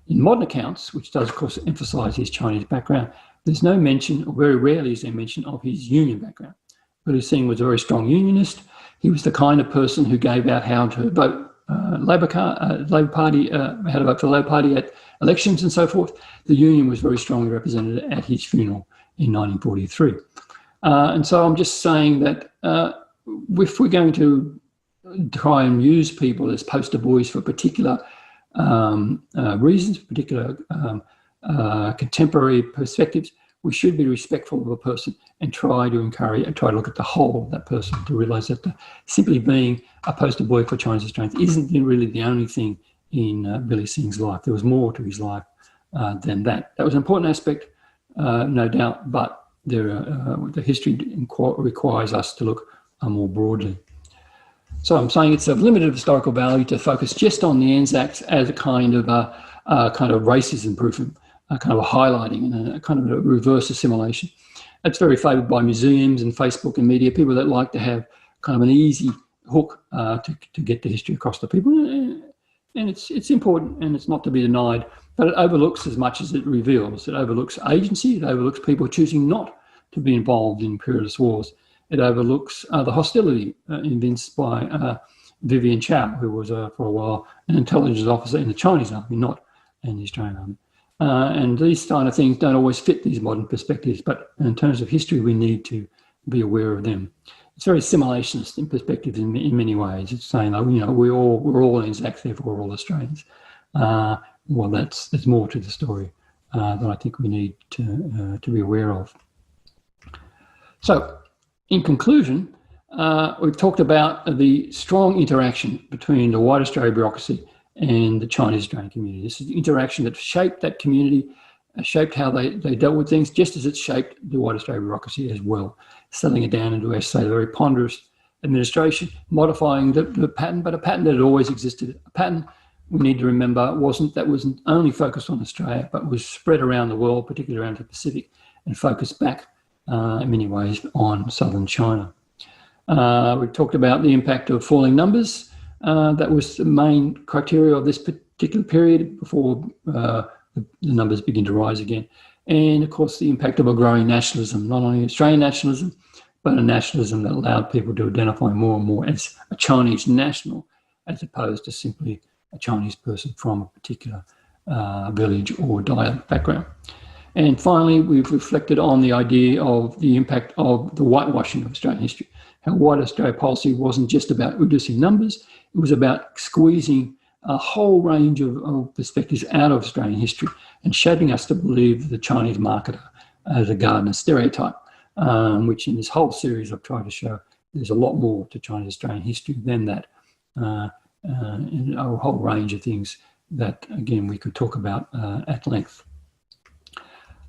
In modern accounts, which does, of course, emphasise his Chinese background, there's no mention, or very rarely is there mention, of his union background. Billy Singh was a very strong unionist. He was the kind of person who gave out how to vote Labor Party, how to vote for the Labor Party at elections and so forth. The union was very strongly represented at his funeral in 1943. And so I'm just saying that if we're going to try and use people as poster boys for particular reasons, particular contemporary perspectives, we should be respectful of a person and try to encourage and try to look at the whole of that person to realise that simply being a poster boy for Chinese Australians isn't really the only thing in Billy Singh's life. There was more to his life than that. That was an important aspect, no doubt, but the history requires us to look more broadly. So I'm saying it's of limited historical value to focus just on the Anzacs as a kind of racism proofing, kind of a highlighting and a kind of a reverse assimilation. It's very favoured by museums and Facebook and media, people that like to have kind of an easy hook to get the history across to people. And it's important and it's not to be denied, but it overlooks as much as it reveals. It overlooks agency, it overlooks people choosing not to be involved in imperialist wars. It overlooks the hostility evinced by Vivian Chow, who was for a while an intelligence officer in the Chinese army, not in the Australian army. And these kind of things don't always fit these modern perspectives, but in terms of history, we need to be aware of them. It's very assimilationist in perspective in many ways. It's saying, we're all Anzacs, therefore we're all Australians. Well, there's more to the story that I think we need to be aware of. So, in conclusion, we've talked about the strong interaction between the white Australia bureaucracy and the Chinese Australian community. This is the interaction that shaped that community, shaped how they dealt with things, just as it shaped the white Australia bureaucracy as well, settling it down into, as I say, a very ponderous administration, modifying the pattern, but a pattern that had always existed. A pattern we need to remember wasn't only focused on Australia, but was spread around the world, particularly around the Pacific, and focused back in many ways on southern China. We've talked about the impact of falling numbers. That was the main criteria of this particular period before the numbers begin to rise again. And of course, the impact of a growing nationalism, not only Australian nationalism, but a nationalism that allowed people to identify more and more as a Chinese national, as opposed to simply a Chinese person from a particular village or dialect background. And finally, we've reflected on the idea of the impact of the whitewashing of Australian history. How white Australia policy wasn't just about reducing numbers, it was about squeezing a whole range of perspectives out of Australian history and shaping us to believe the Chinese marketer as a gardener stereotype, which in this whole series I've tried to show there's a lot more to Chinese Australian history than that, and a whole range of things that, again, we could talk about at length.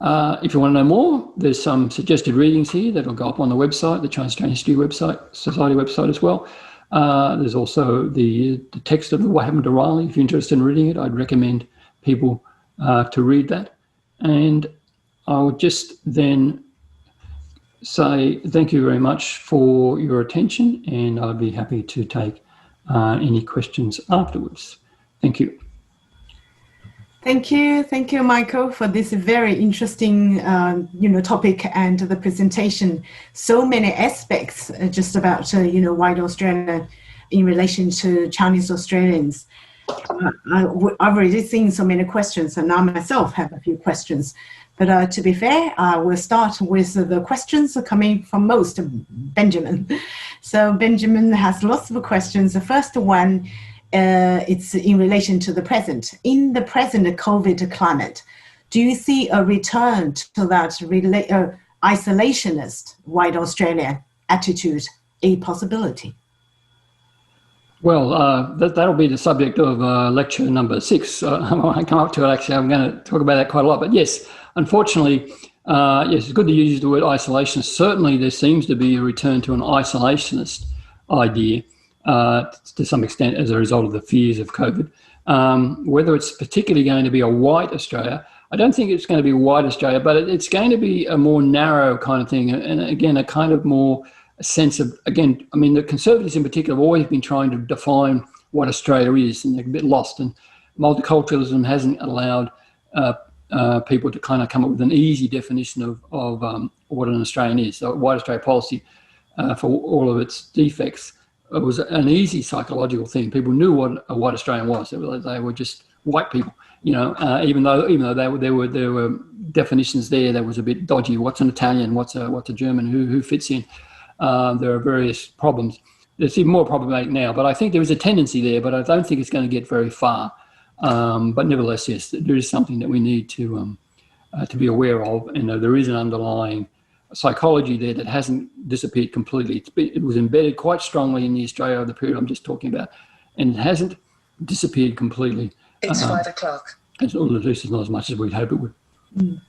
If you want to know more, there's some suggested readings here that will go up on the website, the Chinese Australian History website, Society website as well. There's also the text of What Happened to Riley. If you're interested in reading it, I'd recommend people to read that. And I would just then say thank you very much for your attention, and I'd be happy to take any questions afterwards. Thank you. Thank you, Michael, for this very interesting, topic and the presentation. So many aspects just about, white Australia in relation to Chinese Australians. I've already seen so many questions, and I myself have a few questions. But to be fair, we'll start with the questions coming from most Benjamin. So Benjamin has lots of questions. The first one, it's in relation to the present. In the present COVID climate, do you see a return to that isolationist white Australia attitude a possibility? Well, that'll be the subject of lecture number 6. I won't come up to it, actually. I'm going to talk about that quite a lot. But yes, unfortunately, yes, it's good to use the word isolationist. Certainly there seems to be a return to an isolationist idea to some extent as a result of the fears of COVID. Whether it's particularly going to be a white Australia, I don't think it's going to be white Australia, but it's going to be a more narrow kind of thing. And again, a kind of more sense of, again, I mean, the Conservatives in particular have always been trying to define what Australia is, and they're a bit lost. And multiculturalism hasn't allowed people to kind of come up with an easy definition of what an Australian is. So white Australia policy, for all of its defects, it was an easy psychological thing. People knew what a white Australian was. They were just white people, even though there were definitions there that was a bit dodgy. What's an Italian? What's a German? Who fits in? There are various problems. It's even more problematic now, but I think there is a tendency there, but I don't think it's going to get very far. But nevertheless, yes, there is something that we need to be aware of, and there is an underlying psychology there that hasn't disappeared completely. It was embedded quite strongly in the Australia of the period I'm just talking about, and it hasn't disappeared completely. It's 5 o'clock. At least it's not as much as we'd hope it would. Mm.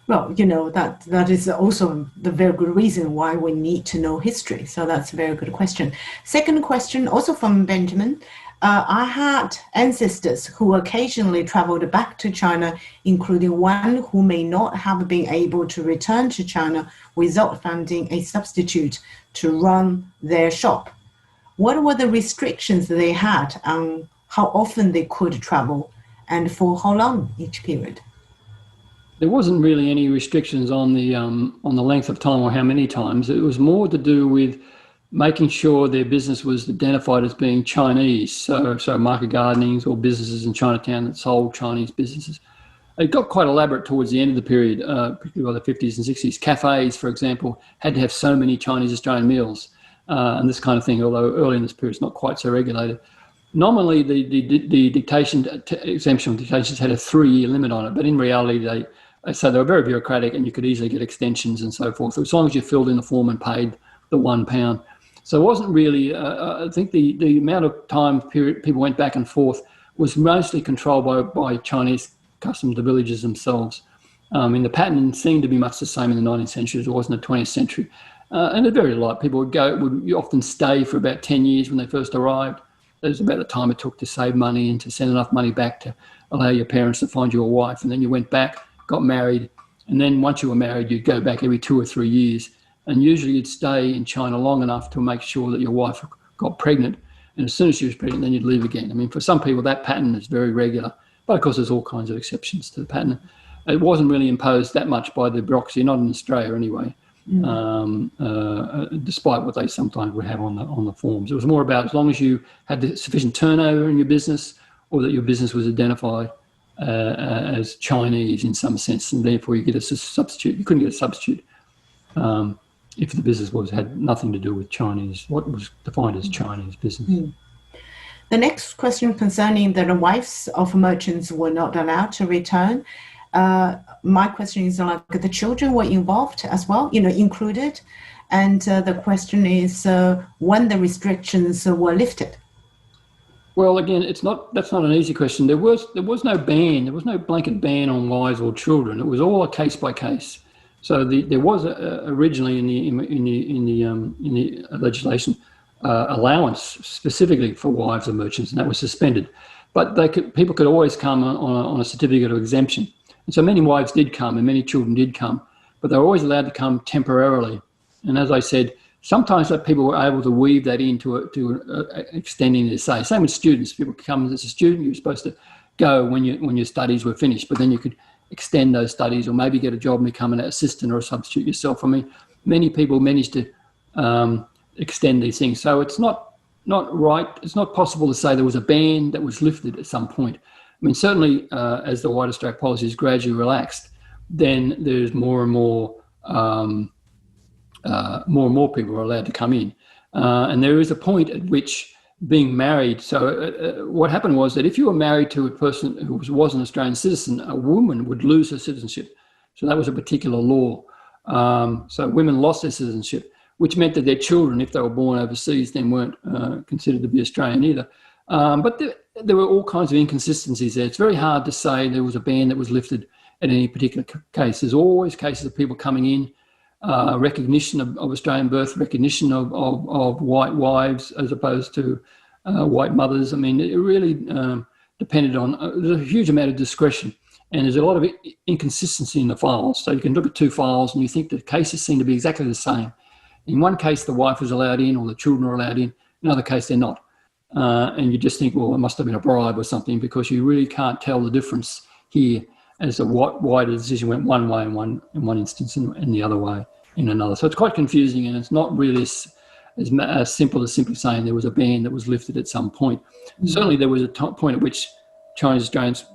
Well, that is also the very good reason why we need to know history. So that's a very good question. Second question, also from Benjamin. I had ancestors who occasionally traveled back to China, including one who may not have been able to return to China without finding a substitute to run their shop. What were the restrictions they had on how often they could travel and for how long each period? There wasn't really any restrictions on the length of time or how many times. It was more to do with making sure their business was identified as being Chinese, so market gardenings or businesses in Chinatown that sold Chinese businesses. It got quite elaborate towards the end of the period, particularly by the 50s and 60s. Cafes, for example, had to have so many Chinese Australian meals and this kind of thing, although early in this period it's not quite so regulated. Nominally, the exemption of dictations had a 3-year limit on it, but in reality, they were very bureaucratic and you could easily get extensions and so forth. So as long as you filled in the form and paid the £1. So it wasn't really, I think the amount of time period people went back and forth was mostly controlled by Chinese customs, the villages themselves. The pattern seemed to be much the same in the 19th century as it was in the 20th century. And it's very light. People would often stay for about 10 years when they first arrived. That was about the time it took to save money and to send enough money back to allow your parents to find you a wife. And then you went back, got married. And then once you were married, you'd go back every 2 or 3 years. And usually you'd stay in China long enough to make sure that your wife got pregnant. And as soon as she was pregnant, then you'd leave again. I mean, for some people, that pattern is very regular. But of course, there's all kinds of exceptions to the pattern. It wasn't really imposed that much by the bureaucracy, not in Australia anyway, despite what they sometimes would have on the forms. It was more about as long as you had sufficient turnover in your business, or that your business was identified as Chinese in some sense, and therefore you get a substitute. You couldn't get a substitute if the business had nothing to do with Chinese, what was defined as Chinese business. The next question concerning that the wives of merchants were not allowed to return. My question is like the children were involved as well, included. And the question is when the restrictions were lifted. Well, again, that's not an easy question. There was no ban. There was no blanket ban on wives or children. It was all a case by case. So there was originally in the legislation allowance specifically for wives of merchants, and that was suspended. But people could always come on a certificate of exemption. And so many wives did come and many children did come, but they were always allowed to come temporarily. And as I said, sometimes people were able to weave that into extending their say. Same with students. People come as a student, you were supposed to go when your studies were finished, but then you could extend those studies or maybe get a job and become an assistant or a substitute yourself. I mean, many people managed to extend these things. So it's not right. It's not possible to say there was a ban that was lifted at some point. I mean, certainly as the wider stroke policy is gradually relaxed, then there's more and more people are allowed to come in. And there is a point at which being married, so what happened was that if you were married to a person who was an Australian citizen, a woman would lose her citizenship. So that was a particular law. So women lost their citizenship, which meant that their children, if they were born overseas, then weren't considered to be Australian either. But there were all kinds of inconsistencies there. It's very hard to say there was a ban that was lifted at any particular case. There's always cases of people coming in, recognition of Australian birth, recognition of white wives as opposed to white mothers. I mean, it really depended on, there's a huge amount of discretion, and there's a lot of inconsistency in the files. So you can look at two files and you think the cases seem to be exactly the same. In one case, the wife was allowed in or the children are allowed in. In another case, they're not. And you just think, well, it must have been a bribe or something, because you really can't tell the difference here as to why the decision went one way in one instance and the other way in another. So it's quite confusing, and it's not really as simple as simply saying there was a ban that was lifted at some point. Mm-hmm. Certainly there was a point at which Chinese Australians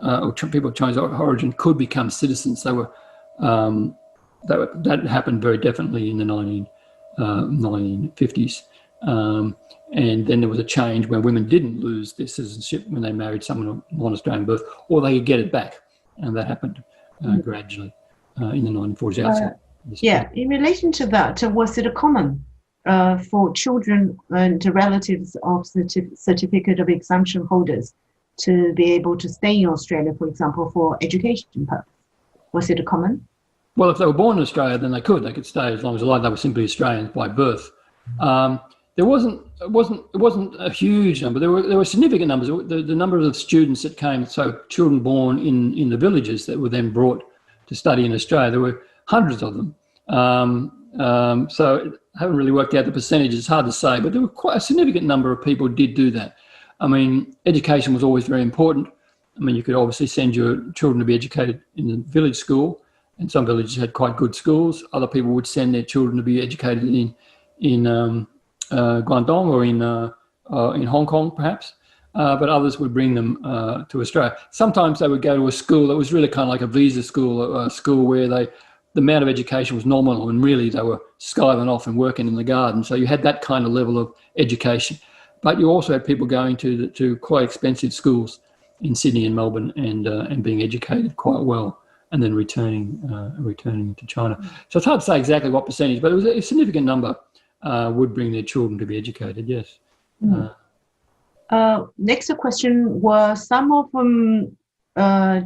or people of Chinese origin could become citizens. That happened very definitely in the 1950s. And then there was a change where women didn't lose their citizenship when they married someone of non-Australian birth, or they could get it back. And that happened gradually in the 1940s. In relation to that, was it common for children and relatives of certificate of exemption holders to be able to stay in Australia, for example, for education purpose? Was it common? Well, if they were born in Australia, then they could stay as long as they were simply Australians by birth. It wasn't a huge number. There were significant numbers. The number of students that came, so children born in the villages that were then brought to study in Australia, there were hundreds of them. So I haven't really worked out the percentage. It's hard to say, but there were quite a significant number of people who did do that. I mean, education was always very important. I mean, you could obviously send your children to be educated in the village school, and some villages had quite good schools. Other people would send their children to be educated in Guangdong or in Hong Kong, perhaps, but others would bring them to Australia. Sometimes they would go to a school that was really kind of like a visa school, a school where the amount of education was nominal, and really they were skiving off and working in the garden. So you had that kind of level of education. But you also had people going to quite expensive schools in Sydney and Melbourne and being educated quite well, and then returning to China. So it's hard to say exactly what percentage, but it was a significant number. would bring their children to be educated, yes. Next question, were some of them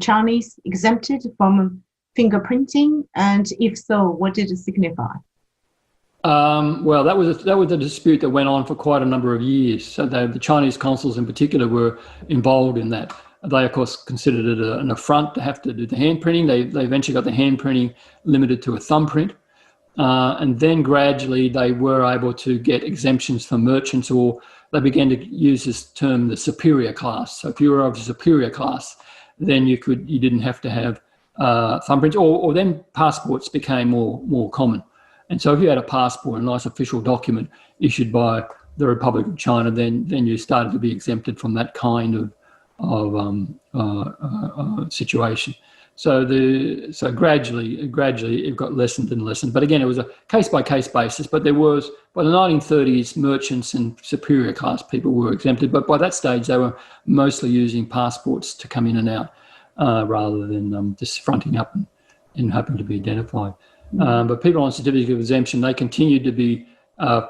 Chinese exempted from fingerprinting? And if so, what did it signify? Well, that was a dispute that went on for quite a number of years. So the Chinese consuls in particular were involved in that. They, of course, considered it an affront to have to do the hand printing. They eventually got the hand printing limited to a thumbprint. And then gradually they were able to get exemptions for merchants, or they began to use this term, the superior class. So if you were of a superior class, then you didn't have to have thumbprints, or then passports became more common. And so if you had a passport, a nice official document issued by the Republic of China, then you started to be exempted from that kind of situation. So gradually it got lessened and lessened. But again, it was a case-by-case basis. But there was, by the 1930s, merchants and superior class people were exempted. But by that stage, they were mostly using passports to come in and out rather than just fronting up and hoping to be identified. But people on certificate of exemption, they continued to be have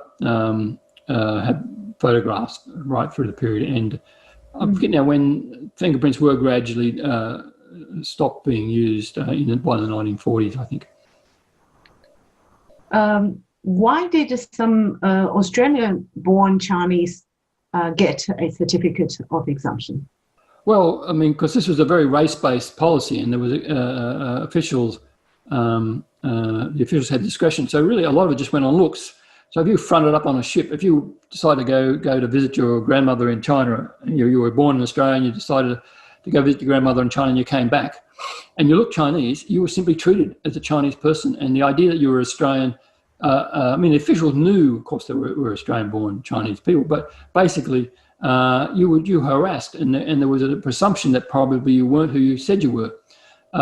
photographs right through the period. And I forget now when fingerprints were gradually stopped being used by the 1940s, I think. Why did some Australian-born Chinese get a certificate of exemption? Well, I mean, because this was a very race-based policy, and there was officials. The officials had discretion, so really a lot of it just went on looks. So if you fronted up on a ship, if you decided to go to visit your grandmother in China, and you were born in Australia and you decided to go visit your grandmother in China and you came back and you looked Chinese, you were simply treated as a Chinese person. And the idea that you were Australian, I mean, the officials knew, of course, there were Australian-born Chinese people, but basically you were harassed, and there was a presumption that probably you weren't who you said you were.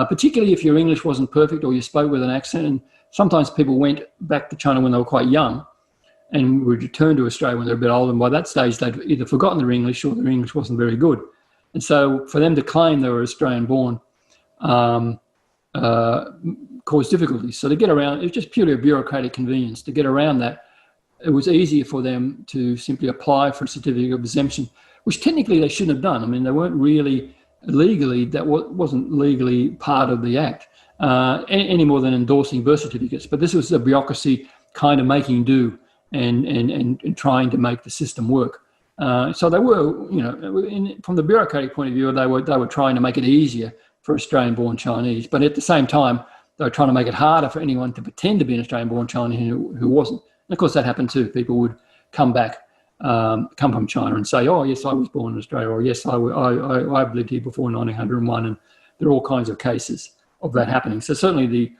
Particularly if your English wasn't perfect or you spoke with an accent. And sometimes people went back to China when they were quite young and would return to Australia when they were a bit older. And by that stage, they'd either forgotten their English or their English wasn't very good. And so for them to claim they were Australian-born caused difficulties. So to get around, it was just purely a bureaucratic convenience. To get around that, it was easier for them to simply apply for a certificate of exemption, which technically they shouldn't have done. I mean, they weren't really legally, that wasn't legally part of the act any more than endorsing birth certificates. But this was the bureaucracy kind of making do and trying to make the system work. So they were, from the bureaucratic point of view, they were trying to make it easier for Australian-born Chinese. But at the same time, they were trying to make it harder for anyone to pretend to be an Australian-born Chinese who wasn't. And of course, that happened too. People would come from China and say, oh, yes, I was born in Australia, or yes, I've lived here before 1901, and there are all kinds of cases of that happening. So certainly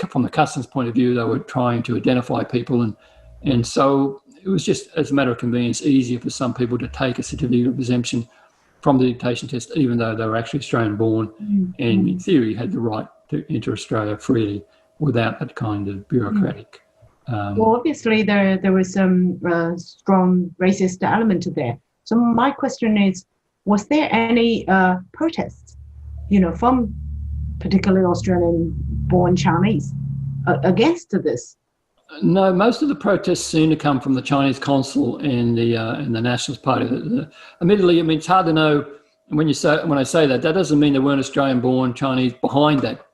from the customs point of view, they were trying to identify people, and so it was just, as a matter of convenience, easier for some people to take a certificate of exemption from the dictation test, even though they were actually Australian-born and in theory had the right to enter Australia freely without that kind of bureaucratic well, obviously there was some strong racist element there. So my question is, was there any protests, from particularly Australian-born Chinese against this? No, most of the protests seem to come from the Chinese consul and the Nationalist Party. Admittedly, I mean, it's hard to know when I say that. That doesn't mean there weren't Australian-born Chinese behind that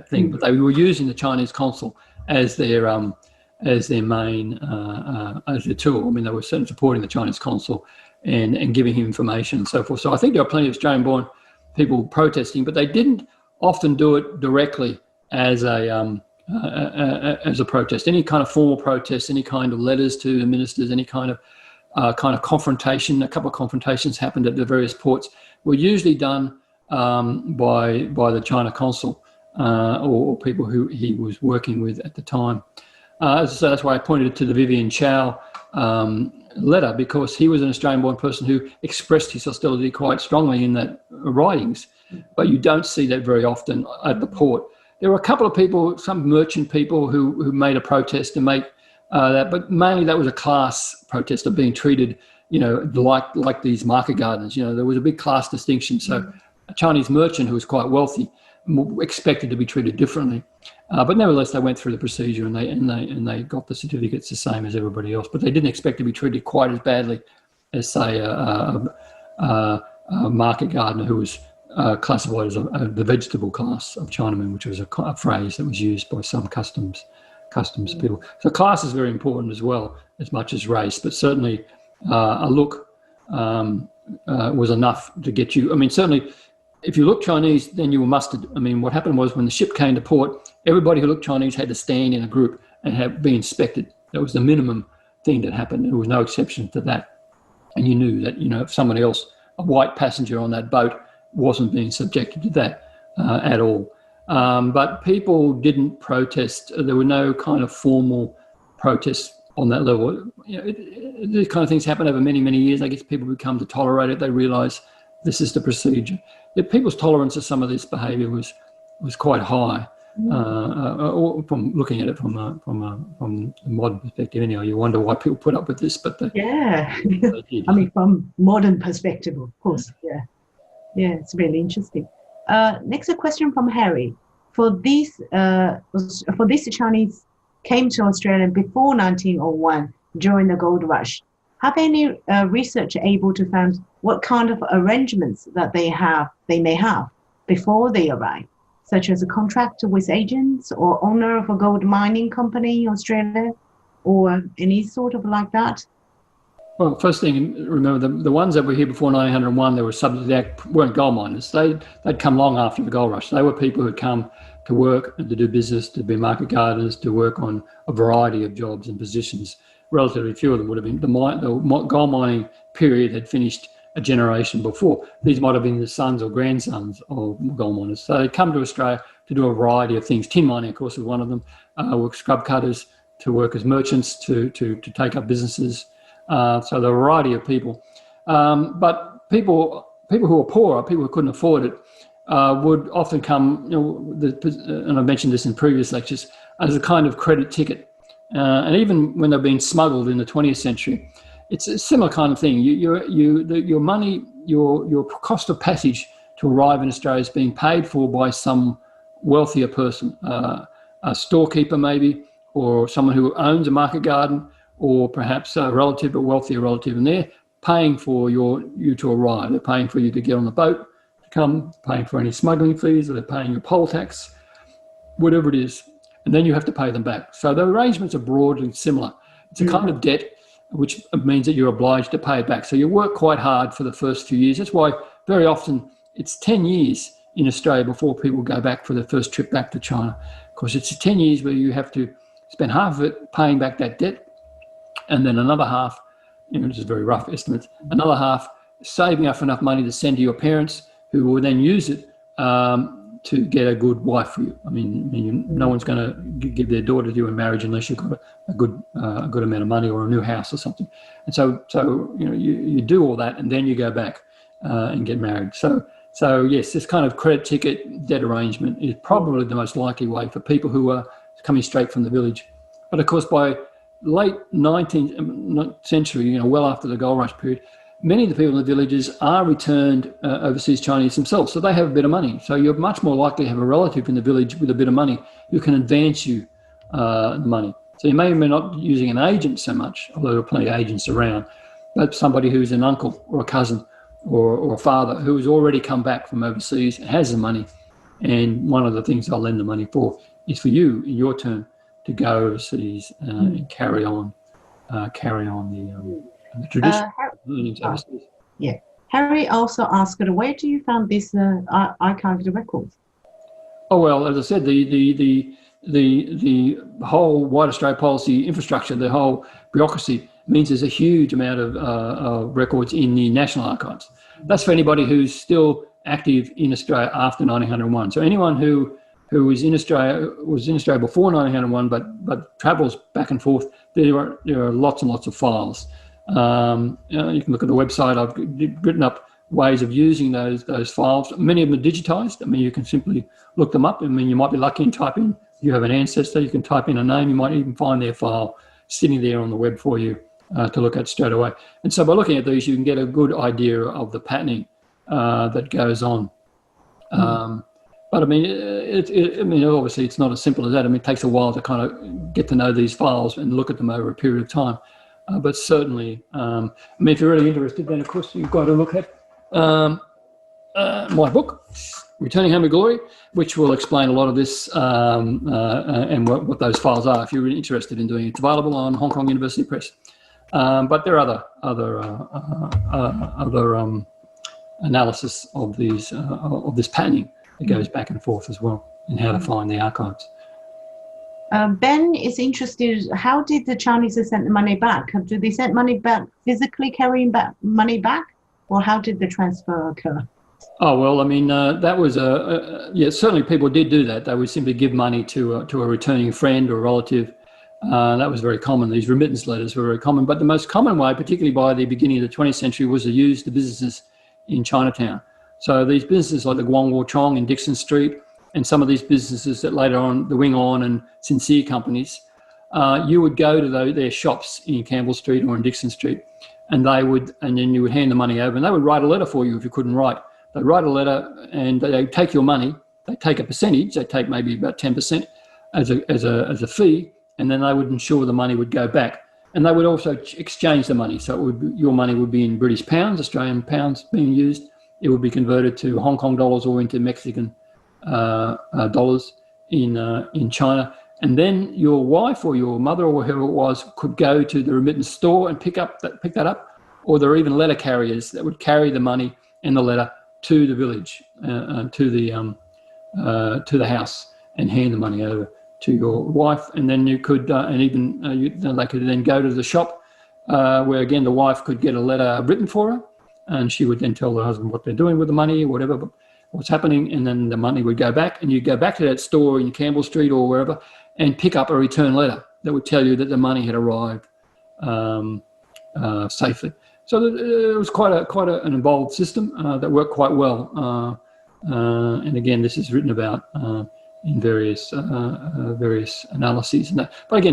thing, but they were using the Chinese consul as their main as their tool. I mean, they were certainly supporting the Chinese consul and giving him information and so forth. So I think there are plenty of Australian-born people protesting, but they didn't often do it directly as a protest. Any kind of formal protest, any kind of letters to the ministers, any kind of confrontation. A couple of confrontations happened at the various ports. Were usually done by the China consul or people who he was working with at the time. So that's why I pointed to the Vivian Chow letter, because he was an Australian-born person who expressed his hostility quite strongly in that writings. But you don't see that very often at the port. There were a couple of people, some merchant people who made a protest to make that, but mainly that was a class protest of being treated, like these market gardeners. There was a big class distinction. So a Chinese merchant who was quite wealthy expected to be treated differently. But nevertheless, they went through the procedure and they got the certificates the same as everybody else. But they didn't expect to be treated quite as badly as, say, a market gardener who was classified as the vegetable class of Chinaman, which was a phrase that was used by some customs people. So class is very important as well, as much as race. But certainly a look was enough to get you. I mean, certainly, if you look Chinese, then you were mustered. I mean, what happened was when the ship came to port, everybody who looked Chinese had to stand in a group and be inspected. That was the minimum thing that happened. There was no exception to that. And you knew that, if somebody else, a white passenger on that boat, wasn't being subjected to that at all. But people didn't protest. There were no kind of formal protests on that level. These kind of things happen over many, many years. I guess people become to tolerate it. They realise this is the procedure. People's tolerance of some of this behaviour was quite high. From looking at it from a modern perspective, anyhow, you wonder why people put up with this, but they did. I mean, from modern perspective, of course. Yeah, it's really interesting. Next, a question from Harry. For these Chinese came to Australia before 1901 during the gold rush. Have any research able to find what kind of arrangements that they may have before they arrive, such as a contract with agents or owner of a gold mining company in Australia, or any sort of like that? Well, first thing, remember the ones that were here before 1901, they were subject to the Act, weren't gold miners. They'd come long after the gold rush. They were people who'd come to work and to do business, to be market gardeners, to work on a variety of jobs and positions. Relatively few of them would have been. The gold mining period had finished a generation before. These might have been the sons or grandsons of gold miners. So they'd come to Australia to do a variety of things. Tin mining, of course, was one of them. Work scrub cutters, to work as merchants, to take up businesses. So there were a variety of people. But people who were poorer, people who couldn't afford it, would often come, and I mentioned this in previous lectures, as a kind of credit ticket. And even when they're being smuggled in the 20th century, it's a similar kind of thing. Your money, your cost of passage to arrive in Australia is being paid for by some wealthier person, a storekeeper maybe, or someone who owns a market garden, or perhaps a relative, a wealthier relative, and they're paying for you to arrive. They're paying for you to get on the boat, to come, paying for any smuggling fees, or they're paying your poll tax, whatever it is, and then you have to pay them back. So the arrangements are broadly similar. It's a kind of debt, which means that you're obliged to pay it back. So you work quite hard for the first few years. That's why very often it's 10 years in Australia before people go back for their first trip back to China, because it's 10 years where you have to spend half of it paying back that debt, and then another half, this is very rough estimates, another half saving up enough money to send to your parents, who will then use it to get a good wife for you. I mean, no one's going to give their daughter to you in marriage unless you've got a good amount of money or a new house or something. And so you do all that, and then you go back and get married. So yes, this kind of credit ticket debt arrangement is probably the most likely way for people who are coming straight from the village. But of course, by late 19th century, well after the gold rush period, many of the people in the villages are returned overseas Chinese themselves, so they have a bit of money. So you're much more likely to have a relative in the village with a bit of money who can advance you the money. So you may or may not be using an agent so much, although there are plenty of agents around, but somebody who's an uncle or a cousin or a father who has already come back from overseas and has the money. And one of the things they'll lend the money for is for you, in your turn, to go overseas and carry on the tradition. Yeah. Harry also asked, where do you find these archived records? Oh well, as I said, the whole White Australia policy infrastructure, the whole bureaucracy means there's a huge amount of records in the National Archives. That's for anybody who's still active in Australia after 1901. So anyone who was in Australia before 1901, but travels back and forth, there are lots and lots of files. You can look at the website. I've written up ways of using those files. Many of them are digitized. I mean, you can simply look them up. I mean, you might be lucky and type in, you have an ancestor, you can type in a name, you might even find their file sitting there on the web for you to look at straight away. And so by looking at these, you can get a good idea of the patterning that goes on. But I mean, I mean, obviously, it's not as simple as that. I mean, it takes a while to kind of get to know these files and look at them over a period of time. But certainly, I mean, if you're really interested, then of course you've got to look at my book, Returning Home to Glory, which will explain a lot of this and what those files are. If you're really interested in doing it, it's available on Hong Kong University Press. But there are other analysis of these of this patterning that goes back and forth as well, and how to find the archives. Ben is interested, how did the Chinese send the money back? Did they send money back physically carrying back money back, or how did the transfer occur? Oh, well, I mean, that was yeah, certainly people did do that. They would simply give money to a returning friend or relative. That was very common. These remittance letters were very common. But the most common way, particularly by the beginning of the 20th century, was to use the businesses in Chinatown. So these businesses like the Guangwu Chong in Dixon Street, and some of these businesses that later on, the Wing On and Sincere companies, you would go to their shops in Campbell Street or in Dixon Street, and then you would hand the money over, and they would write a letter for you if you couldn't write. They'd write a letter, and they'd take your money. They'd take a percentage. They'd take maybe about 10% as a fee, and then they would ensure the money would go back. And they would also exchange the money. So your money would be in British pounds, Australian pounds being used. It would be converted to Hong Kong dollars or into Mexican dollars in China. And then your wife or your mother or whoever it was could go to the remittance store and pick that up. Or there are even letter carriers that would carry the money and the letter to the village, to the house, and hand the money over to your wife. And then you could, they could then go to the shop where again the wife could get a letter written for her, and she would then tell the husband what they're doing with the money, whatever, what's happening, and then the money would go back, and you'd go back to that store in Campbell Street or wherever and pick up a return letter that would tell you that the money had arrived safely. So it was quite an involved system that worked quite well. And again, this is written about in various analyses and that. But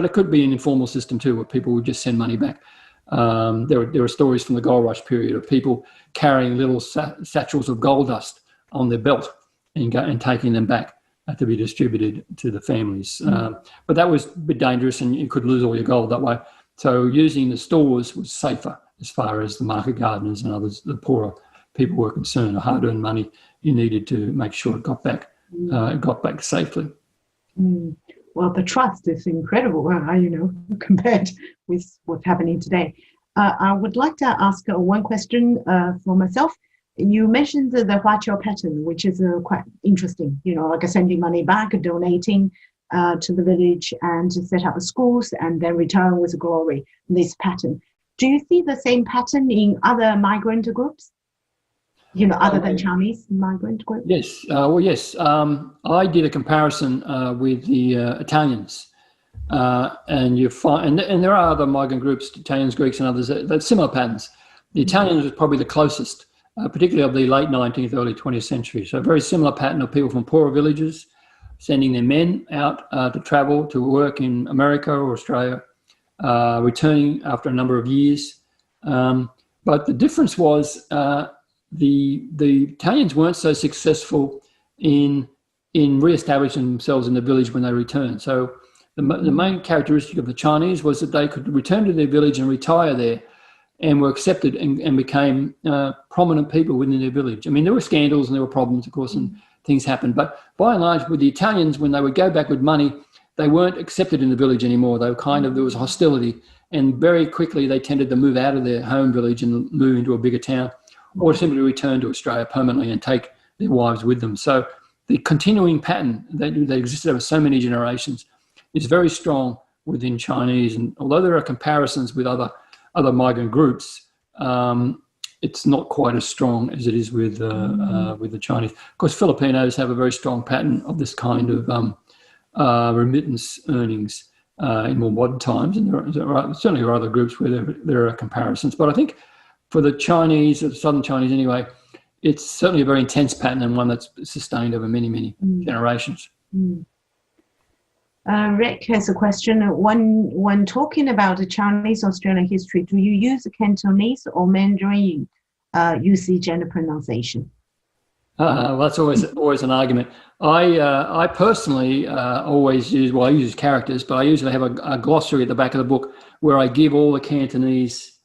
it could be an informal system too, where people would just send money back. There are stories from the gold rush period of people carrying little satchels of gold dust on their belt and taking them back to be distributed to the families. But that was a bit dangerous, and you could lose all your gold that way. So using the stores was safer as far as the market gardeners and others, the poorer people were concerned. The hard-earned money you needed to make sure it got back safely. Well, the trust is incredible, compared with what's happening today. I would like to ask one question for myself. You mentioned the Huaqiao pattern, which is quite interesting, like sending money back, donating to the village and to set up schools and then return with glory, this pattern. Do you see the same pattern in other migrant groups? Other than Chinese migrant groups? Yes. Yes. I did a comparison with the Italians, and you find, and there are other migrant groups, Italians, Greeks, and others that similar patterns. The Italians was probably the closest, particularly of the late 19th, early 20th century. So a very similar pattern of people from poorer villages sending their men out to travel to work in America or Australia, returning after a number of years. But the difference was the Italians weren't so successful in re-establishing themselves in the village when they returned. So the main characteristic of the Chinese was that they could return to their village and retire there, and were accepted and became prominent people within their village. I mean, there were scandals and there were problems, of course, and things happened. But by and large, with the Italians, when they would go back with money, they weren't accepted in the village anymore. They were there was hostility, and very quickly they tended to move out of their home village and move into a bigger town, or simply return to Australia permanently and take their wives with them. So the continuing pattern that existed over so many generations is very strong within Chinese. And although there are comparisons with other migrant groups, it's not quite as strong as it is with the Chinese. Of course, Filipinos have a very strong pattern of this kind of remittance earnings in more modern times, and there are certainly other groups where there are comparisons. But I think for the Chinese, or the Southern Chinese anyway, it's certainly a very intense pattern and one that's sustained over many, many generations. Rick has a question. When talking about the Chinese Australian history, do you use Cantonese or Mandarin usage and pronunciation? Well, that's always an argument. I personally always use, well, I use characters, but I usually have a glossary at the back of the book where I give all the Cantonese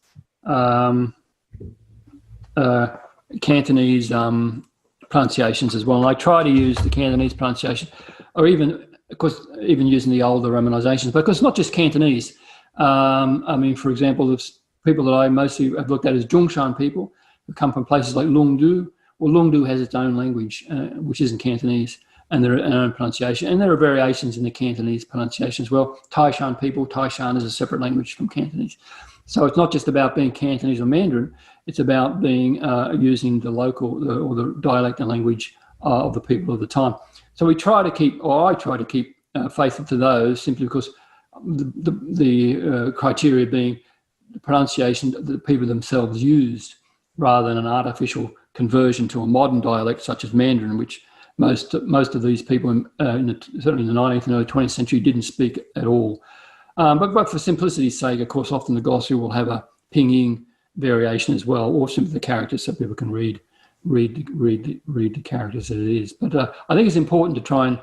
pronunciations as well. And I try to use the Cantonese pronunciation, or even, of course, even using the older romanizations, because it's not just Cantonese. I mean, for example, the people that I mostly have looked at as Zhongshan people who come from places like Lungdu. Well, Lungdu has its own language, which isn't Cantonese, and their own pronunciation. And there are variations in the Cantonese pronunciation as well. Taishan people, Taishan is a separate language from Cantonese. So it's not just about being Cantonese or Mandarin, it's about being using the local or the dialect and language of the people of the time. So we try to keep, or I try to keep faithful to those, simply because the criteria being the pronunciation that the people themselves used, rather than an artificial conversion to a modern dialect such as Mandarin, which most of these people, certainly in the 19th and early 20th century, didn't speak at all. But for simplicity's sake, of course, often the glossary will have a pinyin variation as well, or simply the characters so people can read the characters as it is. But I think it's important to try and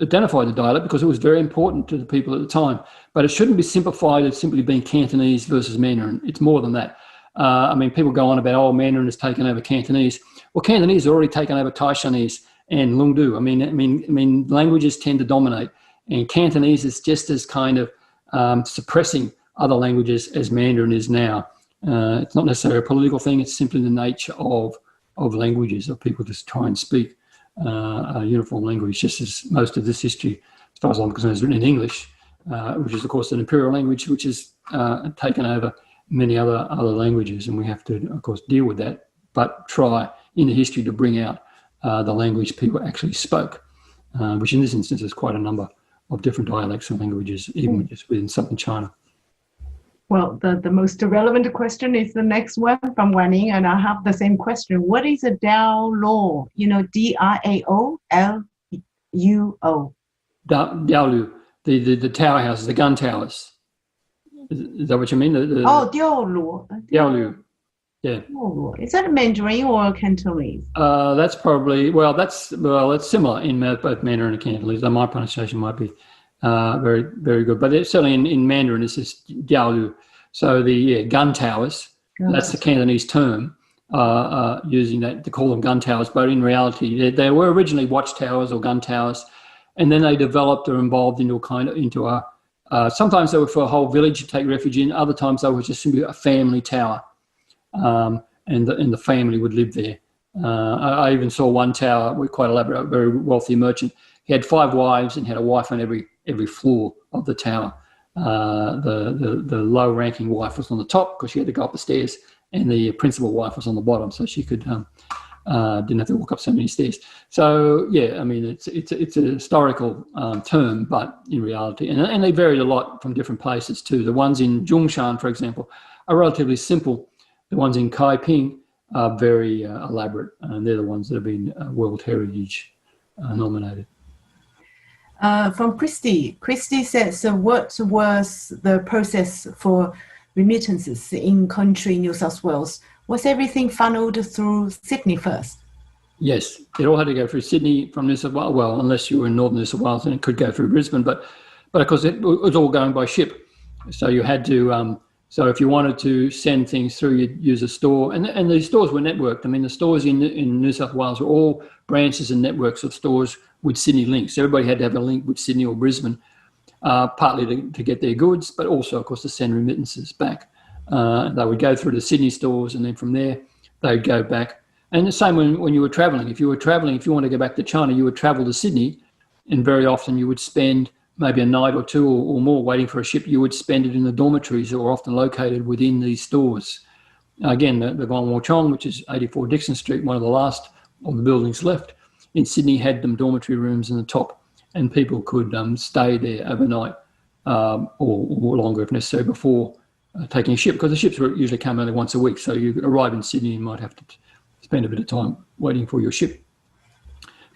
identify the dialect because it was very important to the people at the time. But it shouldn't be simplified as simply being Cantonese versus Mandarin. It's more than that. I mean, people go on about, oh, Mandarin has taken over Cantonese. Well, Cantonese has already taken over Taishanese and Lungdu. I mean, languages tend to dominate, and Cantonese is just as kind of suppressing other languages as Mandarin is now. It's not necessarily a political thing. It's simply the nature of languages, of people just try and speak a uniform language, just as most of this history, as far as I'm concerned, is written in English, which is, of course, an imperial language, which has taken over many other languages, and we have to, of course, deal with that, but try in the history to bring out the language people actually spoke, which in this instance is quite a number of different dialects and languages, even just within southern China. Well, the most relevant question is the next one from Waning, and I have the same question. What is a Dao law? Diaoluo. Diaolu, the tower houses, the gun towers. Is that what you mean? Diaolu. Yeah. Is that Mandarin or Cantonese? That's probably, it's similar in both Mandarin and Cantonese. My pronunciation might be very, very good, but it's certainly in Mandarin it's just Diaolu. So the gun towers, that's the Cantonese term, using that to call them gun towers, but in reality they were originally watchtowers or gun towers, and then they developed or evolved into a sometimes they were for a whole village to take refuge in. Other times they were just simply a family tower, and the family would live there. I even saw one tower with quite elaborate, very wealthy merchant. He had 5 wives and had a wife on every floor of the tower. The low-ranking wife was on the top because she had to go up the stairs, and the principal wife was on the bottom, so she could didn't have to walk up so many stairs. So yeah, I mean it's a historical term, but in reality, and they varied a lot from different places too. The ones in Zhongshan, for example, are relatively simple. The ones in Kaiping are very elaborate, and they're the ones that have been World Heritage nominated. From Christy says, so what was the process for remittances in country New South Wales? Was everything funneled through Sydney first? Yes, it all had to go through Sydney from New South Wales. Well, unless you were in northern New South Wales, then it could go through Brisbane. But of course, it was all going by ship. So you had to. So if you wanted to send things through, you'd use a store, and the stores were networked. I mean, the stores in New South Wales were all branches and networks of stores with Sydney links. So everybody had to have a link with Sydney or Brisbane, partly to get their goods, but also, of course, to send remittances back. They would go through the Sydney stores, and then from there they'd go back. And the same when you were traveling. If you want to go back to China, you would travel to Sydney, and very often you would spend maybe a night or two or more waiting for a ship. You would spend it in the dormitories that were often located within these stores. Again, the Guangwachong, which is 84 Dixon Street, one of the last of the buildings left in Sydney, had them dormitory rooms in the top, and people could stay there overnight or longer if necessary before taking a ship, because the ships were usually come only once a week. So you arrive in Sydney, you might have to spend a bit of time waiting for your ship.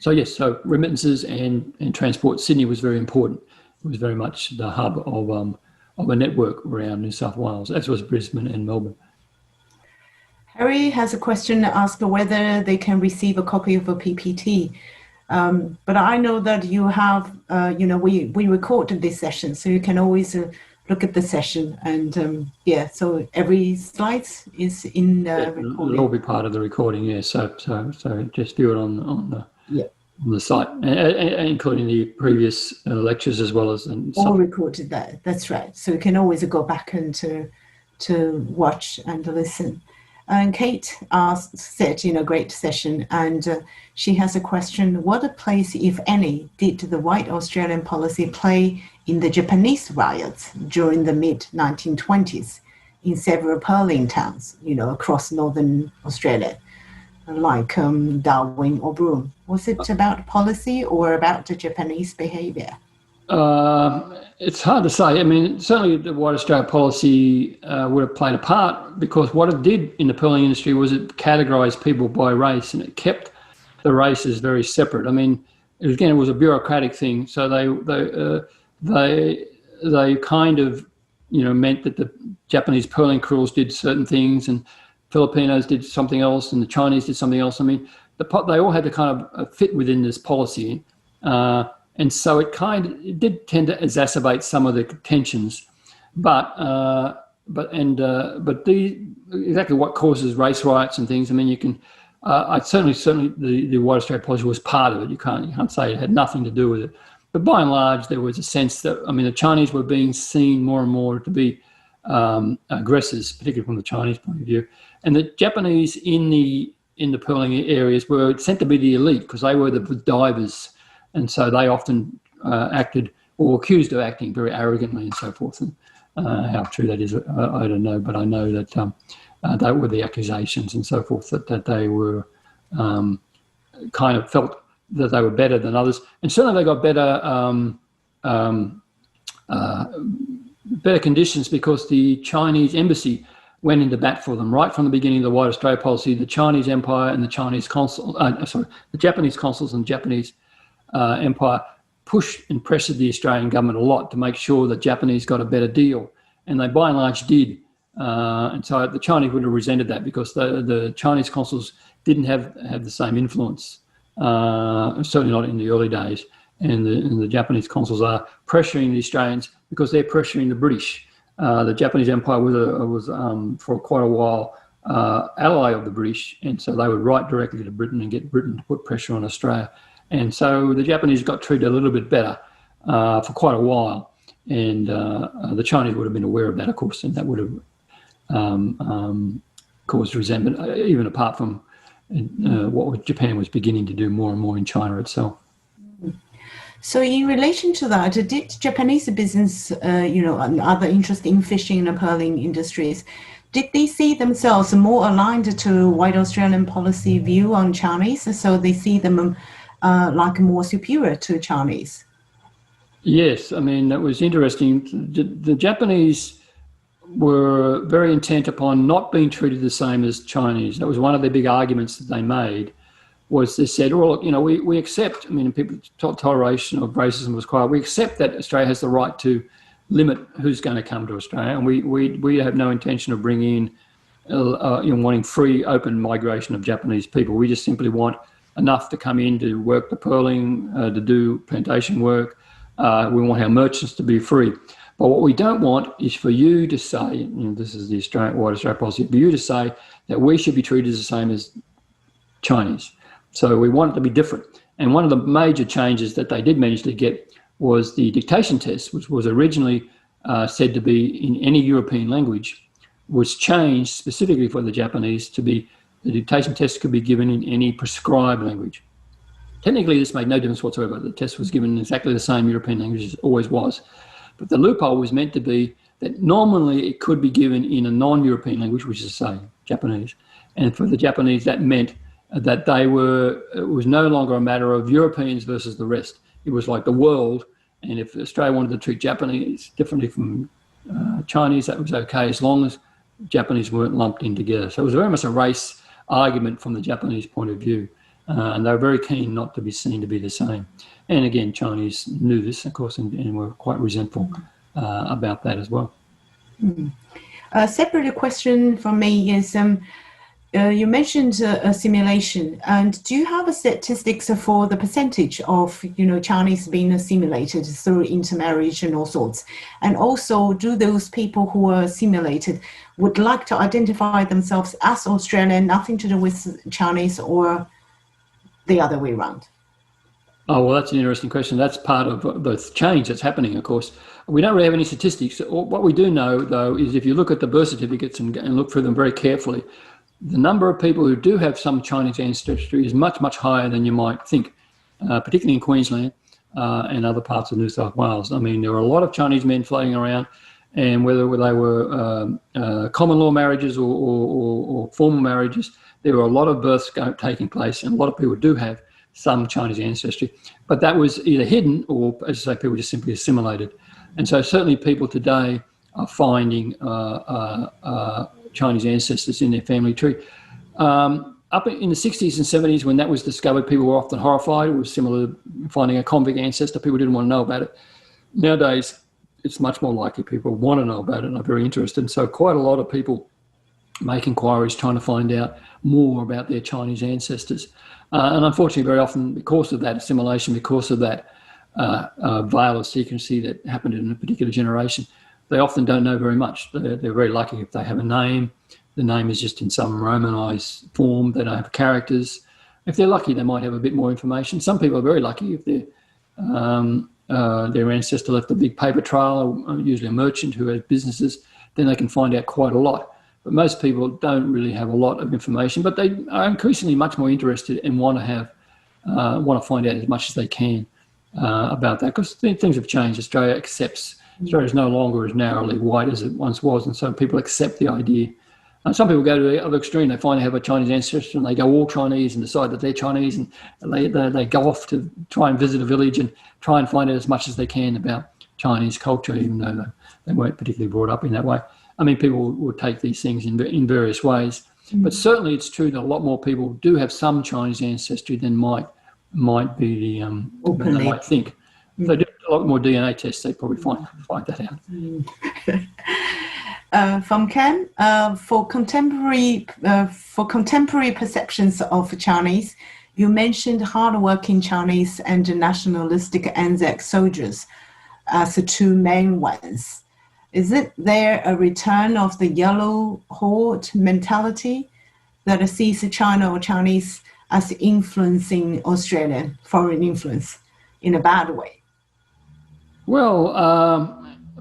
So yes, so remittances and transport. Sydney was very important. It was very much the hub of a network around New South Wales, as was Brisbane and Melbourne. Harry has a question to ask whether they can receive a copy of a PPT. But I know that you have, we recorded this session, so you can always look at the session. And so every slide is in recording. It'll all be part of the recording, yeah. So just view it on the site, including the previous lectures as well as all recorded there. That's right. So you can always go back and to watch and listen. And Kate said, great session. And she has a question: what place, if any, did the white Australian policy play in the Japanese riots during the mid-1920s in several pearling towns, across northern Australia, like Darwin or Broome? Was it about policy or about the Japanese behaviour? It's hard to say. I mean, certainly the White Australia policy would have played a part, because what it did in the pearling industry was it categorised people by race, and it kept the races very separate. I mean, it was a bureaucratic thing. So they kind of, meant that the Japanese pearling crews did certain things, and Filipinos did something else, and the Chinese did something else. I mean, they all had to kind of fit within this policy. And so it did tend to exacerbate some of the tensions, but exactly what causes race riots and things. I mean, you can, certainly the White Australia policy was part of it. You can't say it had nothing to do with it, but by and large there was a sense that, the Chinese were being seen more and more to be aggressors, particularly from the Chinese point of view, and the Japanese in the pearling areas were sent to be the elite because they were the divers. And so they often acted, or accused of acting, very arrogantly and so forth. And how true that is, I don't know. But I know that that were the accusations and so forth, that they were kind of felt that they were better than others. And certainly they got better conditions because the Chinese embassy went into bat for them right from the beginning of the White Australia policy. The Chinese Empire and the Japanese consuls and Japanese Empire pushed and pressured the Australian government a lot to make sure that Japanese got a better deal, and they by and large did. And so the Chinese would have resented that because the Chinese consuls didn't have the same influence, certainly not in the early days. And the Japanese consuls are pressuring the Australians because they're pressuring the British. The Japanese Empire was for quite a while ally of the British, and so they would write directly to Britain and get Britain to put pressure on Australia. And so the Japanese got treated a little bit better for quite a while. And the Chinese would have been aware of that, of course, and that would have caused resentment, even apart from what Japan was beginning to do more and more in China itself. So in relation to that, did Japanese business, and other interest in fishing and pearling industries, did they see themselves more aligned to white Australian policy view on Chinese? So they see them like more superior to Chinese? Yes, I mean, that was interesting. The Japanese were very intent upon not being treated the same as Chinese. That was one of the big arguments that they made, was they said, well, we accept, people, toleration of racism was quite, we accept that Australia has the right to limit who's going to come to Australia, and we have no intention of bringing in, wanting free, open migration of Japanese people. We just simply want enough to come in to work the pearling, to do plantation work. We want our merchants to be free. But what we don't want is for you to say, this is the White Australia policy, for you to say that we should be treated the same as Chinese. So we want it to be different. And one of the major changes that they did manage to get was the dictation test, which was originally said to be in any European language, was changed specifically for the Japanese to be, the dictation test could be given in any prescribed language. Technically, this made no difference whatsoever. The test was given in exactly the same European language as it always was. But the loophole was meant to be that normally it could be given in a non-European language, which is, say, Japanese. And for the Japanese, that meant that it was no longer a matter of Europeans versus the rest. It was like the world. And if Australia wanted to treat Japanese differently from Chinese, that was okay, as long as Japanese weren't lumped in together. So it was very much a race argument from the Japanese point of view. And they were very keen not to be seen to be the same. And again, Chinese knew this, of course, and were quite resentful about that as well. A separate question from me is, you mentioned assimilation, and do you have a statistics for the percentage of Chinese being assimilated through intermarriage and all sorts? And also, do those people who are assimilated would like to identify themselves as Australian, nothing to do with Chinese, or the other way around? Oh, well, that's an interesting question. That's part of the change that's happening, of course. We don't really have any statistics. What we do know, though, is if you look at the birth certificates and look through them very carefully, the number of people who do have some Chinese ancestry is much, much higher than you might think, particularly in Queensland and other parts of New South Wales. I mean, there are a lot of Chinese men floating around, and whether they were common law marriages or formal marriages, there were a lot of births taking place, and a lot of people do have some Chinese ancestry. But that was either hidden or, as I say, people just simply assimilated. And so certainly people today are finding Chinese ancestors in their family tree. Up in the 60s and 70s, when that was discovered, people were often horrified. It was similar to finding a convict ancestor. People didn't want to know about it. Nowadays, it's much more likely people want to know about it and are very interested. And so quite a lot of people make inquiries trying to find out more about their Chinese ancestors. And unfortunately, very often, because of that assimilation, because of that veil of secrecy that happened in a particular generation, they often don't know very much. They're very lucky if they have a name. The name is just in some Romanized form. They don't have characters. If they're lucky, they might have a bit more information. Some people are very lucky if their ancestor left a big paper trail, usually a merchant who has businesses, then they can find out quite a lot. But most people don't really have a lot of information, but they are increasingly much more interested and want to find out as much as they can about that, because things have changed. Australia is no longer as narrowly white as it once was, and so people accept the idea. And some people go to the other extreme. They finally have a Chinese ancestor and they go all Chinese and decide that they're Chinese, and they go off to try and visit a village and try and find out as much as they can about Chinese culture, even though they weren't particularly brought up in that way. I mean, people will take these things in various ways, but certainly it's true that a lot more people do have some Chinese ancestry than might be than they might think. If they do a lot more DNA tests, they probably find that out. From Ken, for contemporary perceptions of Chinese, you mentioned hardworking Chinese and nationalistic Anzac soldiers as the two main ones. Is it there a return of the yellow horde mentality that sees China or Chinese as influencing Australian foreign influence in a bad way? Well,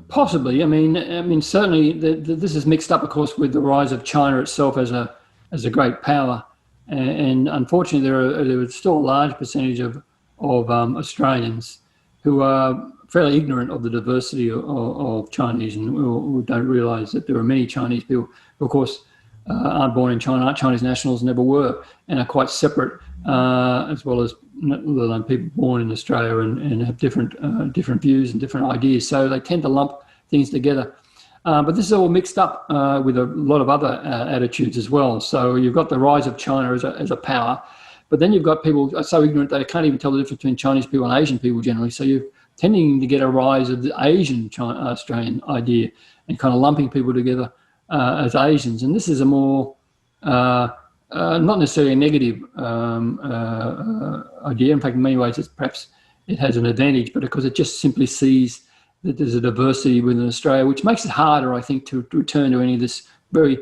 possibly. I mean, certainly this is mixed up, of course, with the rise of China itself as a great power, and unfortunately, there is still a large percentage of Australians who are fairly ignorant of the diversity of Chinese, and who don't realise that there are many Chinese people who, of course, aren't born in China, aren't Chinese nationals, never were, and are quite separate, as well as people born in Australia and have different views and different ideas. So they tend to lump things together. But this is all mixed up with a lot of other attitudes as well. So you've got the rise of China as a power, but then you've got people are so ignorant they can't even tell the difference between Chinese people and Asian people generally. So you're tending to get a rise of the Asian Australian idea and kind of lumping people together as Asians. And this is a more, not necessarily a negative idea. In fact, in many ways, it has an advantage, but because it just simply sees that there's a diversity within Australia, which makes it harder, I think, to return to any of this very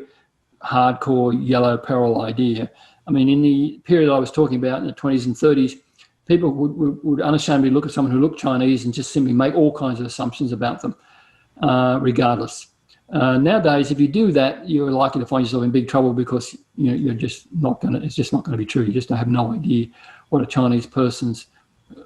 hardcore yellow peril idea. I mean, in the period I was talking about in the 20s and 30s, people would unashamedly look at someone who looked Chinese and just simply make all kinds of assumptions about them, regardless. Nowadays, if you do that, you're likely to find yourself in big trouble, because you're just not going to. It's just not going to be true. You just have no idea what a person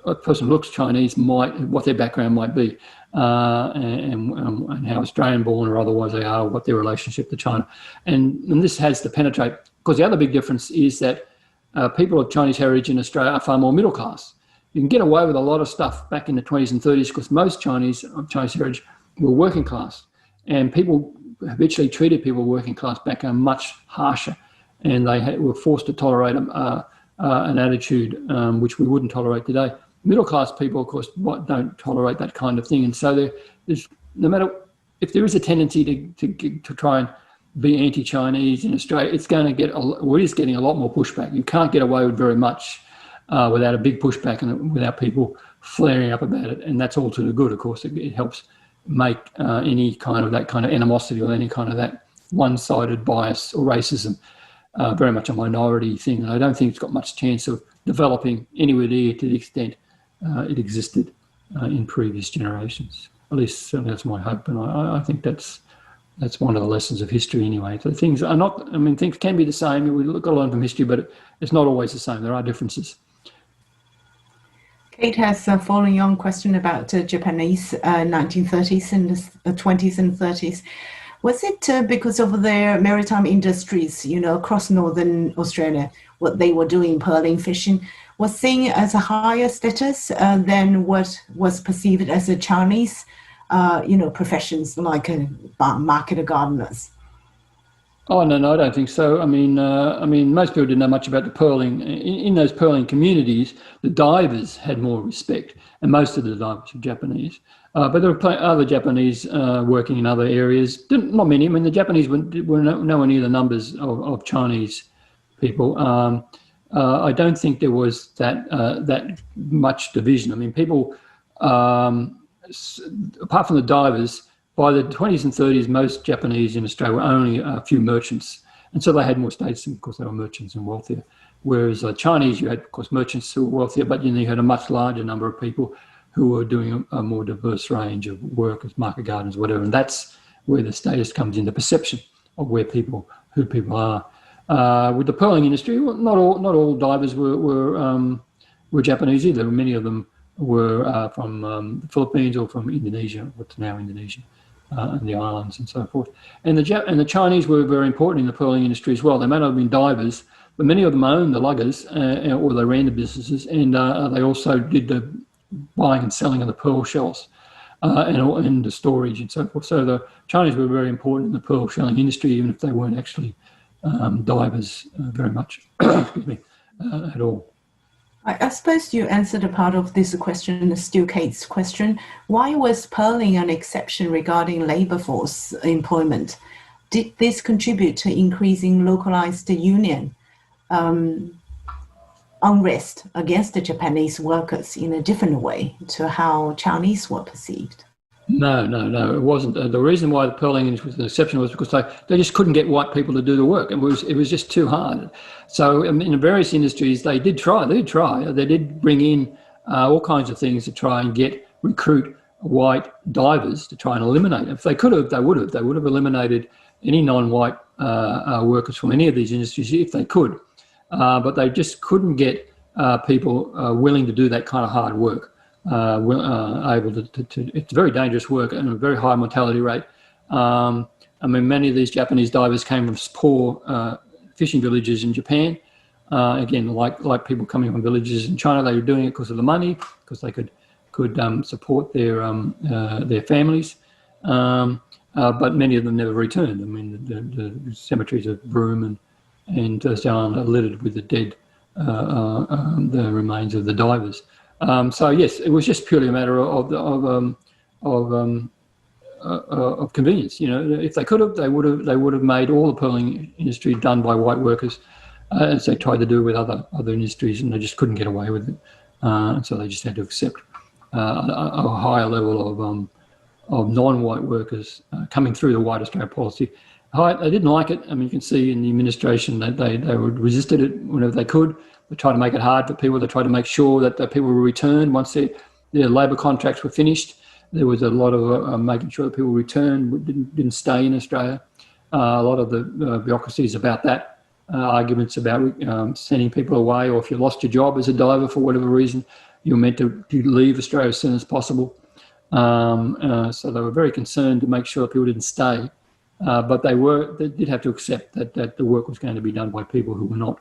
who looks Chinese what their background might be, and how Australian-born or otherwise they are, what their relationship to China, and this has to penetrate. Because the other big difference is that people of Chinese heritage in Australia are far more middle class. You can get away with a lot of stuff back in the 20s and 30s because most Chinese of Chinese heritage were working class, and people habitually treated people working class back much harsher, and they were forced to tolerate an attitude which we wouldn't tolerate today. Middle class people, of course, don't tolerate that kind of thing, and so there's no matter if there is a tendency to try and be anti-Chinese in Australia, it's going to get, it is getting a lot more pushback. You can't get away with very much without a big pushback and without people flaring up about it. And that's all to the good, of course. It helps make any kind of that kind of animosity or any kind of that one-sided bias or racism very much a minority thing. And I don't think it's got much chance of developing anywhere near to the extent it existed in previous generations. At least certainly that's my hope. And I think that's one of the lessons of history anyway. So things are not, I mean, things can be the same. We look a lot from history, but it's not always the same. There are differences. Kate has a following on question about Japanese 1930s and 20s and 30s. Was it because of their maritime industries, across northern Australia, what they were doing, pearling fishing, was seen as a higher status than what was perceived as a Chinese, professions like market gardeners? Oh, no, I don't think so. I mean, most people didn't know much about the pearling. In those pearling communities, the divers had more respect, and most of the divers were Japanese. But there were other Japanese working in other areas. Not many. I mean, the Japanese were nowhere near the numbers of Chinese people. I don't think there was that much division. I mean, people, apart from the divers, by the 20s and 30s, most Japanese in Australia were only a few merchants. And so they had more status, and of course they were merchants and wealthier. Whereas Chinese, you had, of course, merchants who were wealthier, but you had a much larger number of people who were doing a more diverse range of work as market gardeners, whatever. And that's where the status comes in, the perception of who people are. With the pearling industry, well, not all divers were Japanese either. Many of them were from the Philippines or from Indonesia, what's now Indonesia, and the islands and so forth. And the Chinese were very important in the pearling industry as well. They may not have been divers, but many of them owned the luggers or they ran the businesses, and they also did the buying and selling of the pearl shells and the storage and so forth. So the Chinese were very important in the pearl shelling industry, even if they weren't actually divers very much at all. I suppose you answered a part of this question, still Kate's question. Why was pearling an exception regarding labour force employment? Did this contribute to increasing localised union unrest against the Japanese workers in a different way to how Chinese were perceived? No, it wasn't. The reason why the pearling industry was an exception was because they just couldn't get white people to do the work. It was just too hard. So in various industries, they did try. They did bring in all kinds of things to try and recruit white divers to try and eliminate. If they could have, they would have. They would have eliminated any non-white workers from any of these industries if they could. But they just couldn't get people willing to do that kind of hard work. Able to it's very dangerous work and a very high mortality rate. I mean, many of these Japanese divers came from poor fishing villages in Japan. Again, like people coming from villages in China, they were doing it because of the money, because they could support their families. But many of them never returned. I mean, the cemeteries of Broome and Zion are littered with the dead, the remains of the divers. So yes, it was just purely a matter of convenience. If they could have, they would have made all the pearling industry done by white workers, as they tried to do with other industries, and they just couldn't get away with it. And so they just had to accept a higher level of non-white workers coming through the White Australia policy. They didn't like it. I mean, you can see in the administration that they resisted it whenever they could. They tried to make it hard for people. They tried to make sure that the people were returned once their labour contracts were finished. There was a lot of making sure that people returned, didn't stay in Australia. A lot of the bureaucracy is about that. Arguments about sending people away, or if you lost your job as a diver for whatever reason, you're meant to leave Australia as soon as possible. So they were very concerned to make sure people didn't stay. But they did have to accept that the work was going to be done by people who were not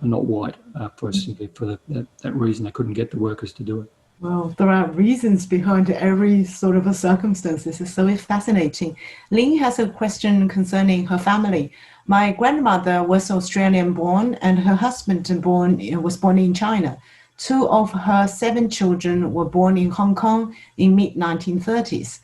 white, for that reason. They couldn't get the workers to do it. Well, there are reasons behind every sort of a circumstance. This is so fascinating. Lynn has a question concerning her family. My grandmother was Australian born and her husband was born in China. 2 of her 7 children were born in Hong Kong in mid-1930s.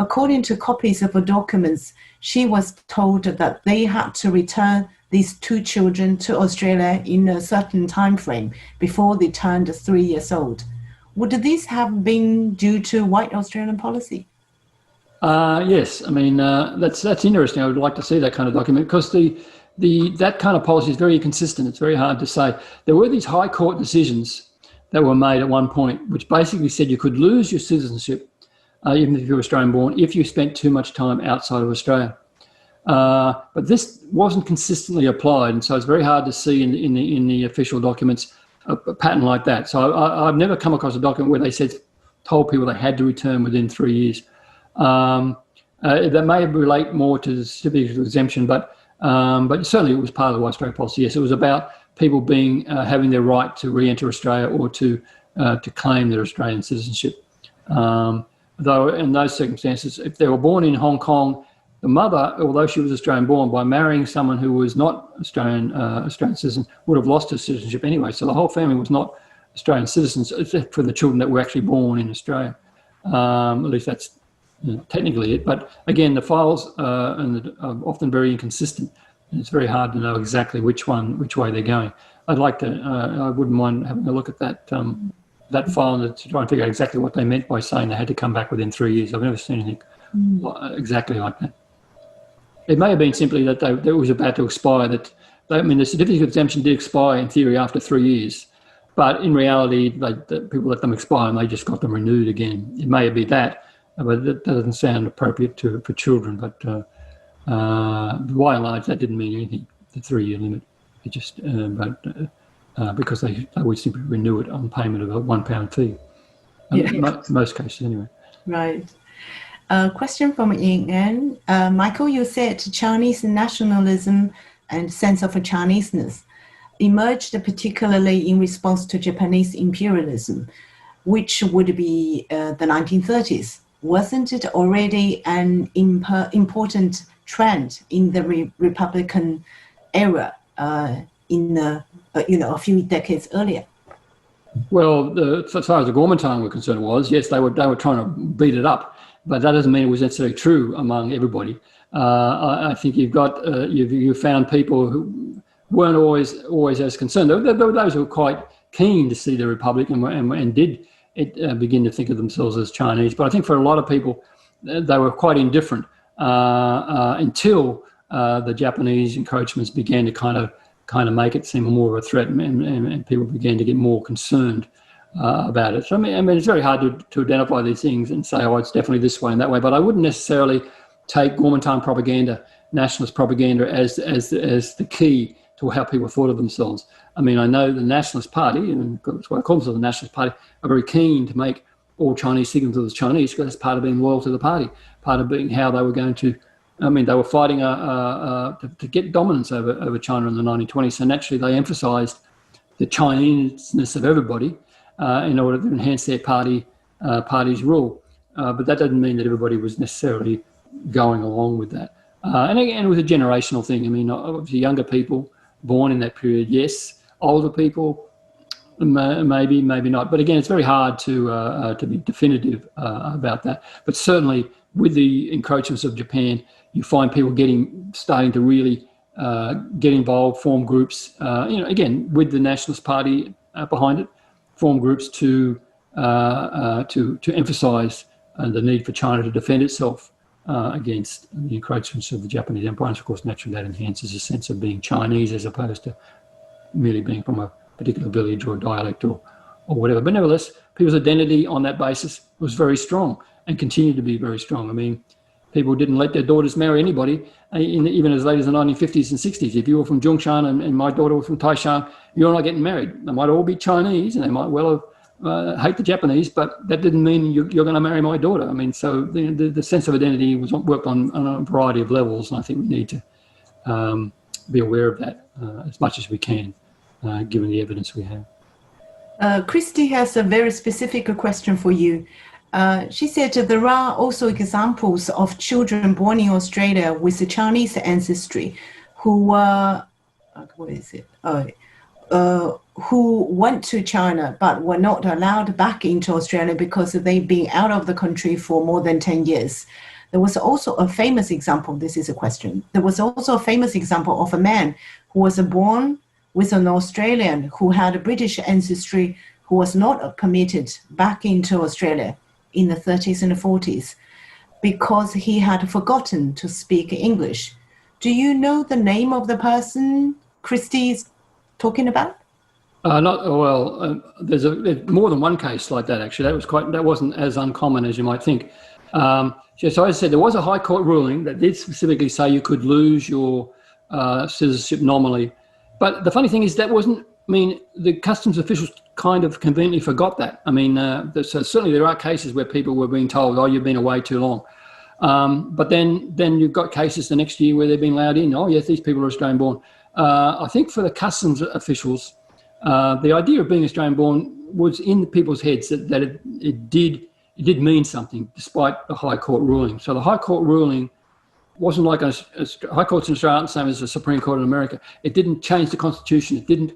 according to copies of her documents, she was told that they had to return these 2 children to Australia in a certain time frame before they turned 3 years old. Would this have been due to white Australian policy? Yes, I mean that's interesting. I would like to see that kind of document, because that kind of policy is very inconsistent. It's very hard to say. There were these high court decisions that were made at one point, which basically said you could lose your citizenship, even if you were Australian born, if you spent too much time outside of Australia. But this wasn't consistently applied, and so it's very hard to see in the official documents a pattern like that. So I've never come across a document where they told people they had to return within 3 years. That may relate more to the certificate of exemption, but certainly it was part of the White Australia policy. Yes, it was about people having their right to re-enter Australia or to claim their Australian citizenship. Though in those circumstances, if they were born in Hong Kong, the mother, although she was Australian born, by marrying someone who was not Australian citizen, would have lost her citizenship anyway. So the whole family was not Australian citizens, except for the children that were actually born in Australia. At least that's technically it. But again, the files are often very inconsistent. And it's very hard to know exactly which way they're going. I wouldn't mind having a look at that file to try and figure out exactly what they meant by saying they had to come back within 3 years. I've never seen anything exactly like that. It may have been simply that it was about to expire. The certificate of exemption did expire in theory after 3 years, but in reality, people let them expire and they just got them renewed again. It may be that, but that doesn't sound appropriate for children. But by and large, that didn't mean anything. The 3-year limit, it just because they would simply renew it on payment of a £1 fee. Most cases, anyway. Right. Question from Ian. Michael, you said Chinese nationalism and sense of Chineseness emerged particularly in response to Japanese imperialism, which would be the 1930s. Wasn't it already an important trend in the Republican era in a few decades earlier? Well, as far as the Kuomintang were concerned, yes, they were trying to beat it up. But that doesn't mean it was necessarily true among everybody. I think you found people who weren't always as concerned. There were those who were quite keen to see the Republic and did begin to think of themselves as Chinese. But I think for a lot of people, they were quite indifferent until the Japanese encroachments began to kind of make it seem more of a threat, and people began to get more concerned about it. So I mean, it's very hard to identify these things and say, it's definitely this way and that way. But I wouldn't necessarily take Kuomintang propaganda, nationalist propaganda, as the key to how people thought of themselves. I mean, I know the Nationalist Party, and that's why I call themselves the Nationalist Party, are very keen to make all Chinese see themselves as Chinese, because that's part of being loyal to the party, part of being how they were going to. I mean, they were fighting to get dominance over China in the 1920s. So naturally, they emphasised the Chineseness of everybody. In order to enhance their party's rule. But that doesn't mean that everybody was necessarily going along with that. And again, it was a generational thing. I mean, obviously younger people born in that period, yes. Older people, maybe not. But again, it's very hard to be definitive about that. But certainly with the encroachments of Japan, you find people starting to really get involved, form groups, again, with the Nationalist Party behind it, form groups to emphasise the need for China to defend itself against the encroachments of the Japanese Empire. And of course, naturally, that enhances a sense of being Chinese as opposed to merely being from a particular village or dialect or whatever. But nevertheless, people's identity on that basis was very strong and continued to be very strong. I mean, people didn't let their daughters marry anybody, even as late as the 1950s and 60s. If you were from Zhongshan and my daughter was from Taishan, you're not getting married. They might all be Chinese and they might well hate the Japanese, but that didn't mean you're going to marry my daughter. I mean, so the sense of identity was worked on a variety of levels, and I think we need to be aware of that as much as we can, given the evidence we have. Christy has a very specific question for you. She said there are also examples of children born in Australia with a Chinese ancestry who who went to China but were not allowed back into Australia because they've been out of the country for more than 10 years. There was also a famous example, this is a question. There was also a famous example of a man who was born with an Australian who had a British ancestry who was not permitted back into Australia in the 30s and the 40s because he had forgotten to speak English. Do you know the name of the person Christy is talking about? Not well. There's more than one case like that. Actually, that wasn't as uncommon as you might think. So I said there was a High Court ruling that did specifically say you could lose your citizenship nominally, but the funny thing is that wasn't. I mean, the customs officials kind of conveniently forgot that. I mean, so certainly there are cases where people were being told, "Oh, you've been away too long," but then you've got cases the next year where they've been allowed in. Oh, yes, these people are Australian-born. I think for the customs officials, the idea of being Australian-born was in people's heads that it did mean something, despite the High Court ruling. So the High Court ruling wasn't like a High Courts in Australia aren't the same as the Supreme Court in America. It didn't change the Constitution. It didn't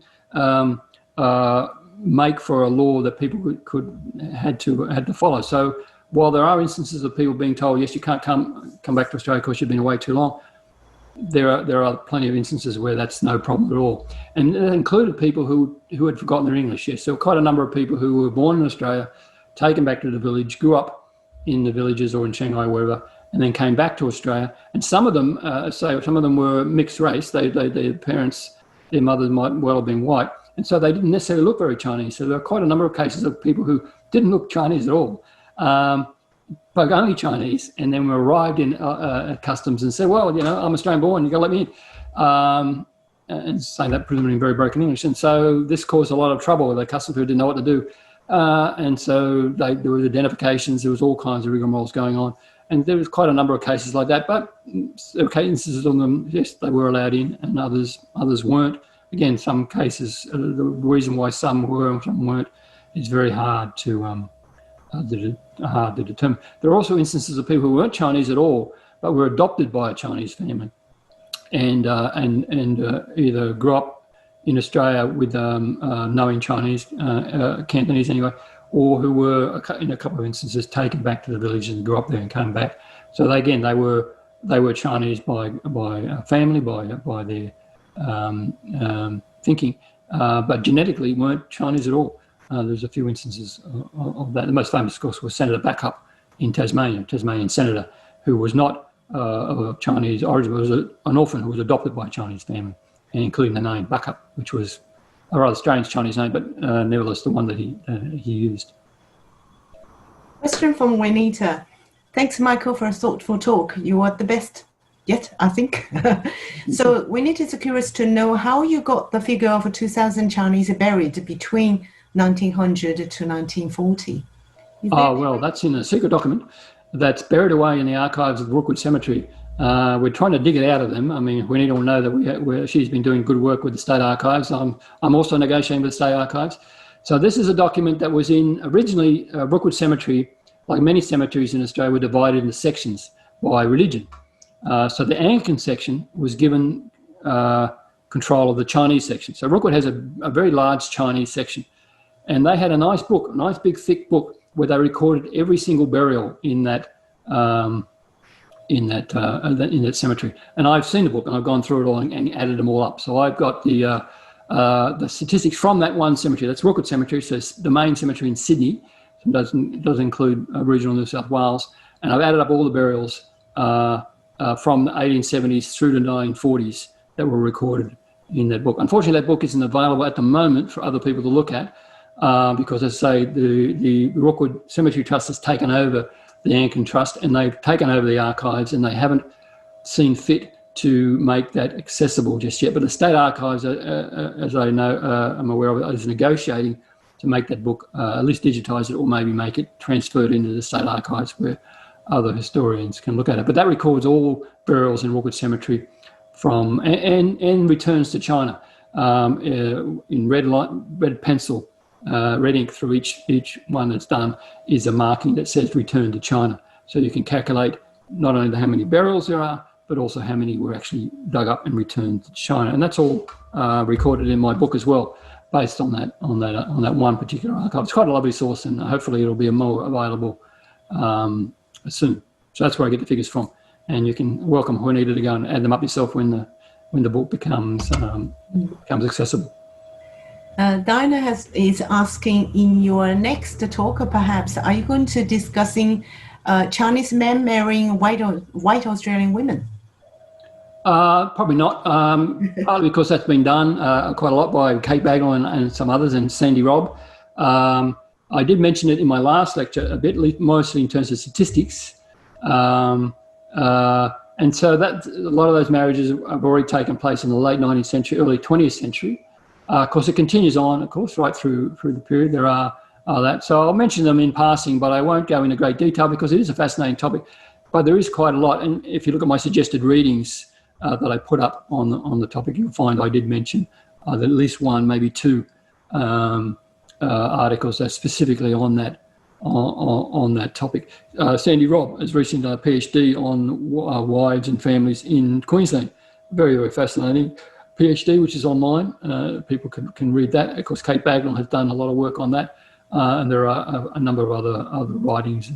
make for a law that people had to follow. So while there are instances of people being told, yes, you can't come back to Australia because you've been away too long, there are plenty of instances where that's no problem at all. And it included people who had forgotten their English. Yes, there were quite a number of people who were born in Australia, taken back to the village, grew up in the villages or in Shanghai, wherever, and then came back to Australia. And some of them, some of them were mixed race. Their parents, their mothers might well have been white, and so they didn't necessarily look very Chinese. So there are quite a number of cases of people who didn't look Chinese at all, but only Chinese, and then we arrived in at customs and said, well, I'm Australian-born, you got to let me in. And saying that presumably in very broken English. And so this caused a lot of trouble with the customs who didn't know what to do. And so there was identifications, there was all kinds of rigmaroles going on. And there was quite a number of cases like that, but there were instances of them, yes, they were allowed in, and others weren't. Again, some cases, the reason why some were and some weren't is very hard to determine. There are also instances of people who weren't Chinese at all, but were adopted by a Chinese family, and either grew up in Australia with knowing Chinese, Cantonese anyway, or who were, in a couple of instances, taken back to the village and grew up there and came back. So they were Chinese by family, by their thinking, but genetically weren't Chinese at all. There's a few instances of that. The most famous, of course, was Senator Backup in Tasmania, Tasmanian senator, who was not of Chinese origin, but was an orphan who was adopted by a Chinese family, and including the name Backup, which was a rather strange Chinese name, but nevertheless the one that he used. Question from Juanita. Thanks, Michael, for a thoughtful talk. You are the best yet, I think. So Juanita is curious to know how you got the figure of 2,000 Chinese buried between 1900 to 1940. Well, that's in a secret document that's buried away in the archives of Rookwood Cemetery. We're trying to dig it out of them. I mean, we need to know that she's been doing good work with the state archives. I'm also negotiating with the state archives. So this is a document that was in originally Rookwood Cemetery, like many cemeteries in Australia, were divided into sections by religion. So the Anglican section was given control of the Chinese section. So Rookwood has a very large Chinese section, and they had a nice book, a nice big thick book, where they recorded every single burial in that cemetery. And I've seen the book, and I've gone through it all and added them all up. So I've got the statistics from that one cemetery. That's Rookwood Cemetery, so it's the main cemetery in Sydney. It does include regional New South Wales. And I've added up all the burials from the 1870s through to the 1940s that were recorded in that book. Unfortunately, that book isn't available at the moment for other people to look at because, as I say, the Rookwood Cemetery Trust has taken over the Anglican Trust, and they've taken over the archives, and they haven't seen fit to make that accessible just yet. But the State Archives, as I know, I'm aware of, is negotiating to make that book at least digitise it, or maybe make it transferred into the State Archives where other historians can look at it. But that records all burials in Rookwood Cemetery from and returns to China in red pencil. Red ink through each one that's done is a marking that says return to China. So you can calculate not only how many burials there are, but also how many were actually dug up and returned to China. And that's all recorded in my book as well. based on that one particular archive. It's quite a lovely source, and hopefully it'll be more available soon. So that's where I get the figures from, and you can welcome Juanita to go and add them up yourself when the book becomes accessible. Dinah is asking, in your next talk, perhaps, are you going to discussing Chinese men marrying white Australian women? Probably not, partly because that's been done quite a lot by Kate Bagnall and some others, and Sandy Robb. I did mention it in my last lecture a bit, mostly in terms of statistics. And so that a lot of those marriages have already taken place in the late 19th century, early 20th century. Of course, it continues on, of course, right through the period. There are that. So I'll mention them in passing, but I won't go into great detail because it is a fascinating topic. But there is quite a lot. And if you look at my suggested readings that I put up on the topic, you'll find I did mention at least one, maybe two articles that specifically on that topic. Sandy Robb has recently done a PhD on wives and families in Queensland. Very, very fascinating PhD, which is online. People can read that. Of course, Kate Bagnall has done a lot of work on that, and there are a number of other writings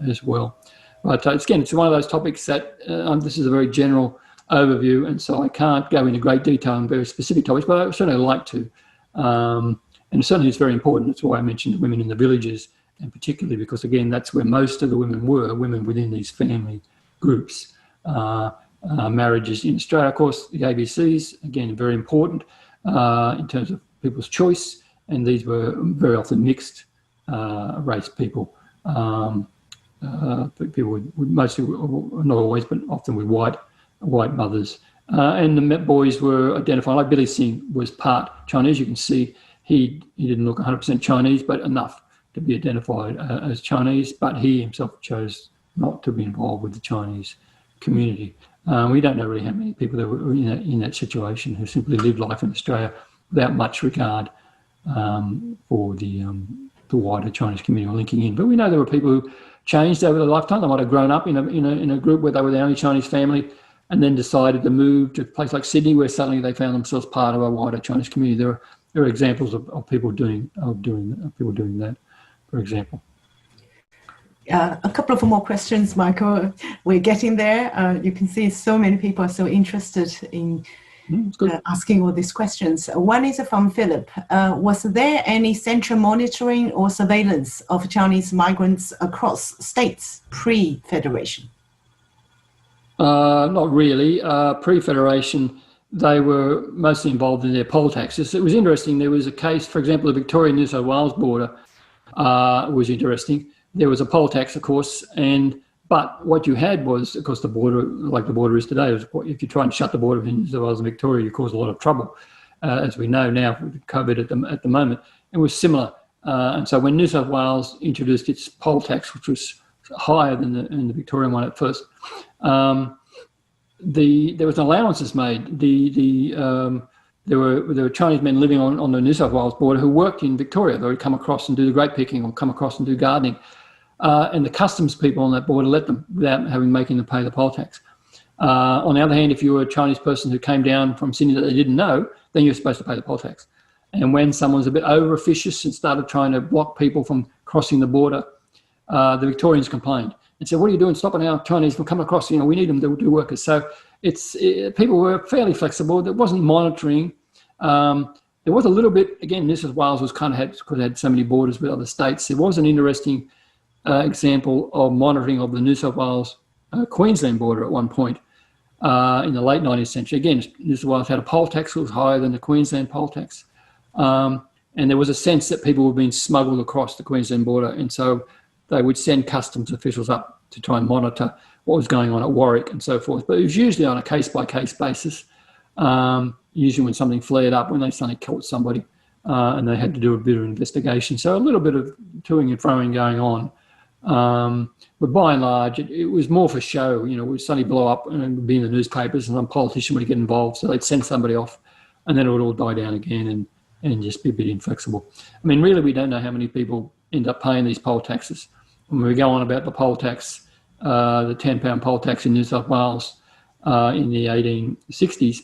as well. But again, it's one of those topics that this is a very general overview, and so I can't go into great detail on very specific topics, but I certainly like to. And certainly it's very important. That's why I mentioned women in the villages, and particularly because, again, that's where most of the women were, women within these family groups. Marriages in Australia, of course, the ABCs, again, very important in terms of people's choice, and these were very often mixed race people. People with mostly, not always, but often with white mothers. And the boys were identified, like Billy Singh was part Chinese. You can see he didn't look 100% Chinese, but enough to be identified as Chinese, but he himself chose not to be involved with the Chinese community. We don't know really how many people there were in that situation who simply lived life in Australia without much regard for the wider Chinese community or linking in. But we know there were people who changed over their lifetime. They might have grown up in a group where they were the only Chinese family, and then decided to move to a place like Sydney, where suddenly they found themselves part of a wider Chinese community. There are examples of people doing that, for example. A couple of more questions, Michael. We're getting there. You can see so many people are so interested in asking all these questions. One is from Philip. Was there any central monitoring or surveillance of Chinese migrants across states pre-Federation? Not really. Pre-Federation, they were mostly involved in their poll taxes. It was interesting. There was a case, for example, the Victoria-New South Wales border was interesting. There was a poll tax, of course, but what you had was, of course, the border, like the border is today, if you try and shut the border between New South Wales and Victoria, you cause a lot of trouble, as we know now with COVID at the moment. It was similar. And so when New South Wales introduced its poll tax, which was higher than the Victorian one at first, there was allowances made. There were Chinese men living on the New South Wales border who worked in Victoria. They would come across and do the grape picking or come across and do gardening. And the customs people on that border let them without making them pay the poll tax. On the other hand, if you were a Chinese person who came down from Sydney that they didn't know, then you're supposed to pay the poll tax. And when someone was a bit over officious and started trying to block people from crossing the border, the Victorians complained and said, "What are you doing stopping our Chinese from coming across? We need them to do workers." So people were fairly flexible. There wasn't monitoring. There was a little bit, again, New South Wales was because it had so many borders with other states. There was an interesting example of monitoring of the New South Wales Queensland border at one point in the late 19th century. Again, New South Wales had a poll tax that was higher than the Queensland poll tax. And there was a sense that people were being smuggled across the Queensland border. And so they would send customs officials up to try and monitor what was going on at Warwick and so forth. But it was usually on a case-by-case basis, usually when something flared up, when they suddenly caught somebody and they had to do a bit of investigation. So a little bit of toing and froing going on. But by and large, it was more for show. It would suddenly blow up and it would be in the newspapers and some politician would get involved. So they'd send somebody off and then it would all die down again and just be a bit inflexible. I mean, really, we don't know how many people end up paying these poll taxes. When we go on about the poll tax, the £10 poll tax in New South Wales in the 1860s,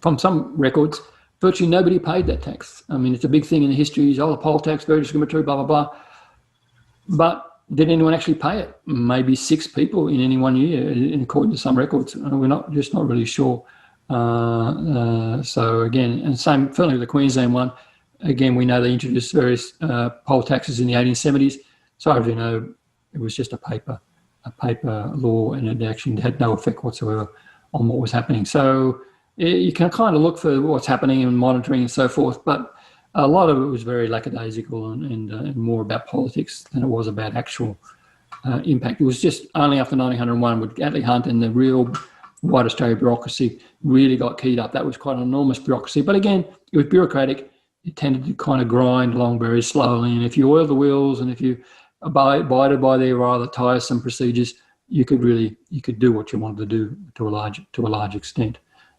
from some records, virtually nobody paid that tax. I mean, it's a big thing in the history. The poll tax, very discriminatory, blah, blah, blah. But did anyone actually pay it? Maybe 6 people in any one year, according to some records. We're not really sure. So again, and same certainly with the Queensland one. Again, we know they introduced various poll taxes in the 1870s. So as you know, it was just a paper law, and it actually had no effect whatsoever on what was happening. So you can kind of look for what's happening and monitoring and so forth, but a lot of it was very lackadaisical and more about politics than it was about actual impact. It was just only after 1901 with Atlee Hunt and the real white Australia bureaucracy really got keyed up. That was quite an enormous bureaucracy. But again, it was bureaucratic. It tended to kind of grind along very slowly. And if you oil the wheels and if you abided by their rather tiresome procedures, you could do what you wanted to do to a large extent.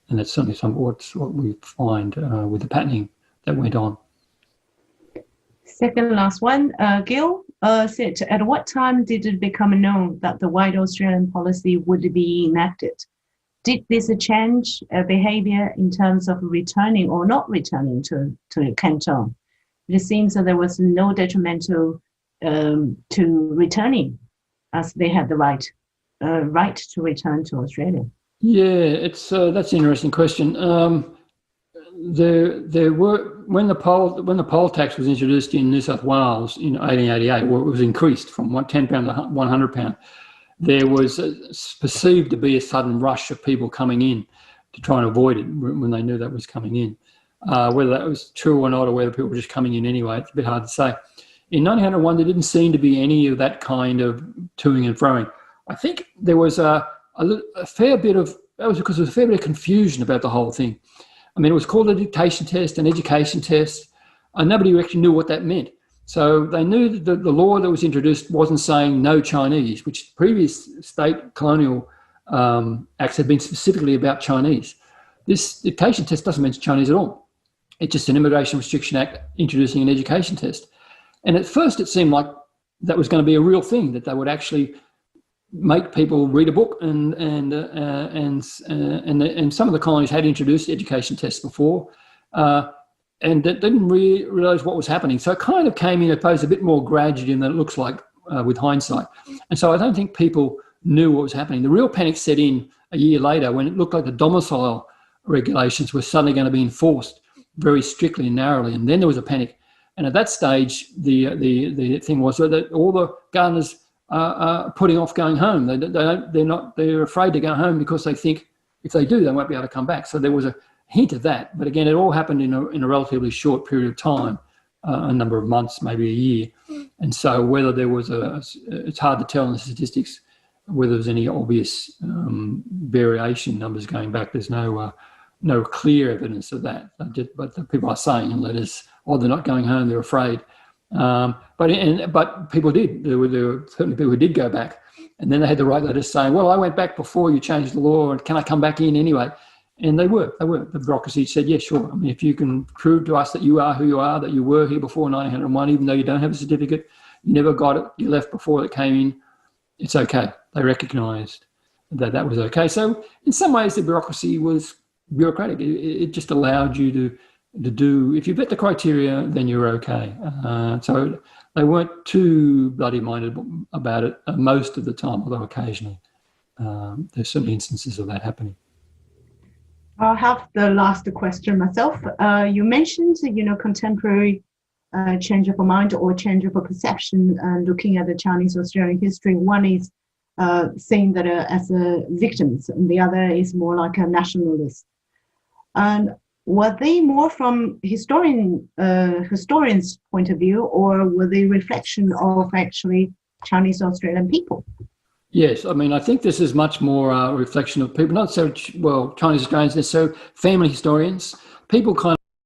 And that's certainly what we find with the patterning that went on. Second last one, Gil said, at what time did it become known that the white Australian policy would be enacted? Did this change behaviour in terms of returning or not returning to Canton? It seems that there was no detrimental to returning, as they had the right to return to Australia. Yeah, it's that's an interesting question. There were when the poll tax was introduced in New South Wales in 1888, where it was increased from £10 to £100. There was perceived to be a sudden rush of people coming in to try and avoid it when they knew that was coming in. Whether that was true or not, or whether people were just coming in anyway, it's a bit hard to say. In 1901, there didn't seem to be any of that kind of toing and froing. I think there was a fair bit of, that was because there was a fair bit of confusion about the whole thing. I mean, it was called a dictation test, an education test, and nobody actually knew what that meant. So they knew that the law that was introduced wasn't saying no Chinese, which previous state colonial acts had been specifically about Chinese. This dictation test doesn't mention Chinese at all. It's just an Immigration Restriction Act introducing an education test. And at first it seemed like that was going to be a real thing, that they would actually make people read a book, and some of the colonies had introduced education tests before, and didn't really realise what was happening. So it kind of came in, I suppose, a bit more gradually than it looks like with hindsight. And so I don't think people knew what was happening. The real panic set in a year later when it looked like the domicile regulations were suddenly going to be enforced very strictly and narrowly, and then there was a panic. And at that stage, the thing was that all the gardeners are putting off going home. They're afraid to go home because they think if they do, they won't be able to come back. So there was a hint of that, but again, it all happened in a relatively short period of time, a number of months, maybe a year. And so whether there was it's hard to tell in the statistics whether there's any obvious variation numbers going back. There's no clear evidence of that, but the people are saying in letters, they're not going home, they're afraid. But people did. There were certainly people who did go back, and then they had the right letters saying, well, I went back before you changed the law, and can I come back in anyway? And they were. The bureaucracy said, yeah, sure. I mean, if you can prove to us that you are who you are, that you were here before 1901, even though you don't have a certificate, you never got it, you left before it came in, it's okay. They recognised that was okay. So in some ways, the bureaucracy was bureaucratic. It just allowed you to do, if you met the criteria, then you're okay. So they weren't too bloody-minded about it most of the time, although occasionally there's certainly instances of that happening. I'll have the last question myself. You mentioned, contemporary change of mind or change of perception looking at the Chinese Australian history. One is seeing that as victims, and the other is more like a nationalist. And were they more from historians' point of view, or were they reflection of actually Chinese Australian people? Yes, I mean, I think this is much more a reflection of people, not so, Chinese Australians, so family historians, people kind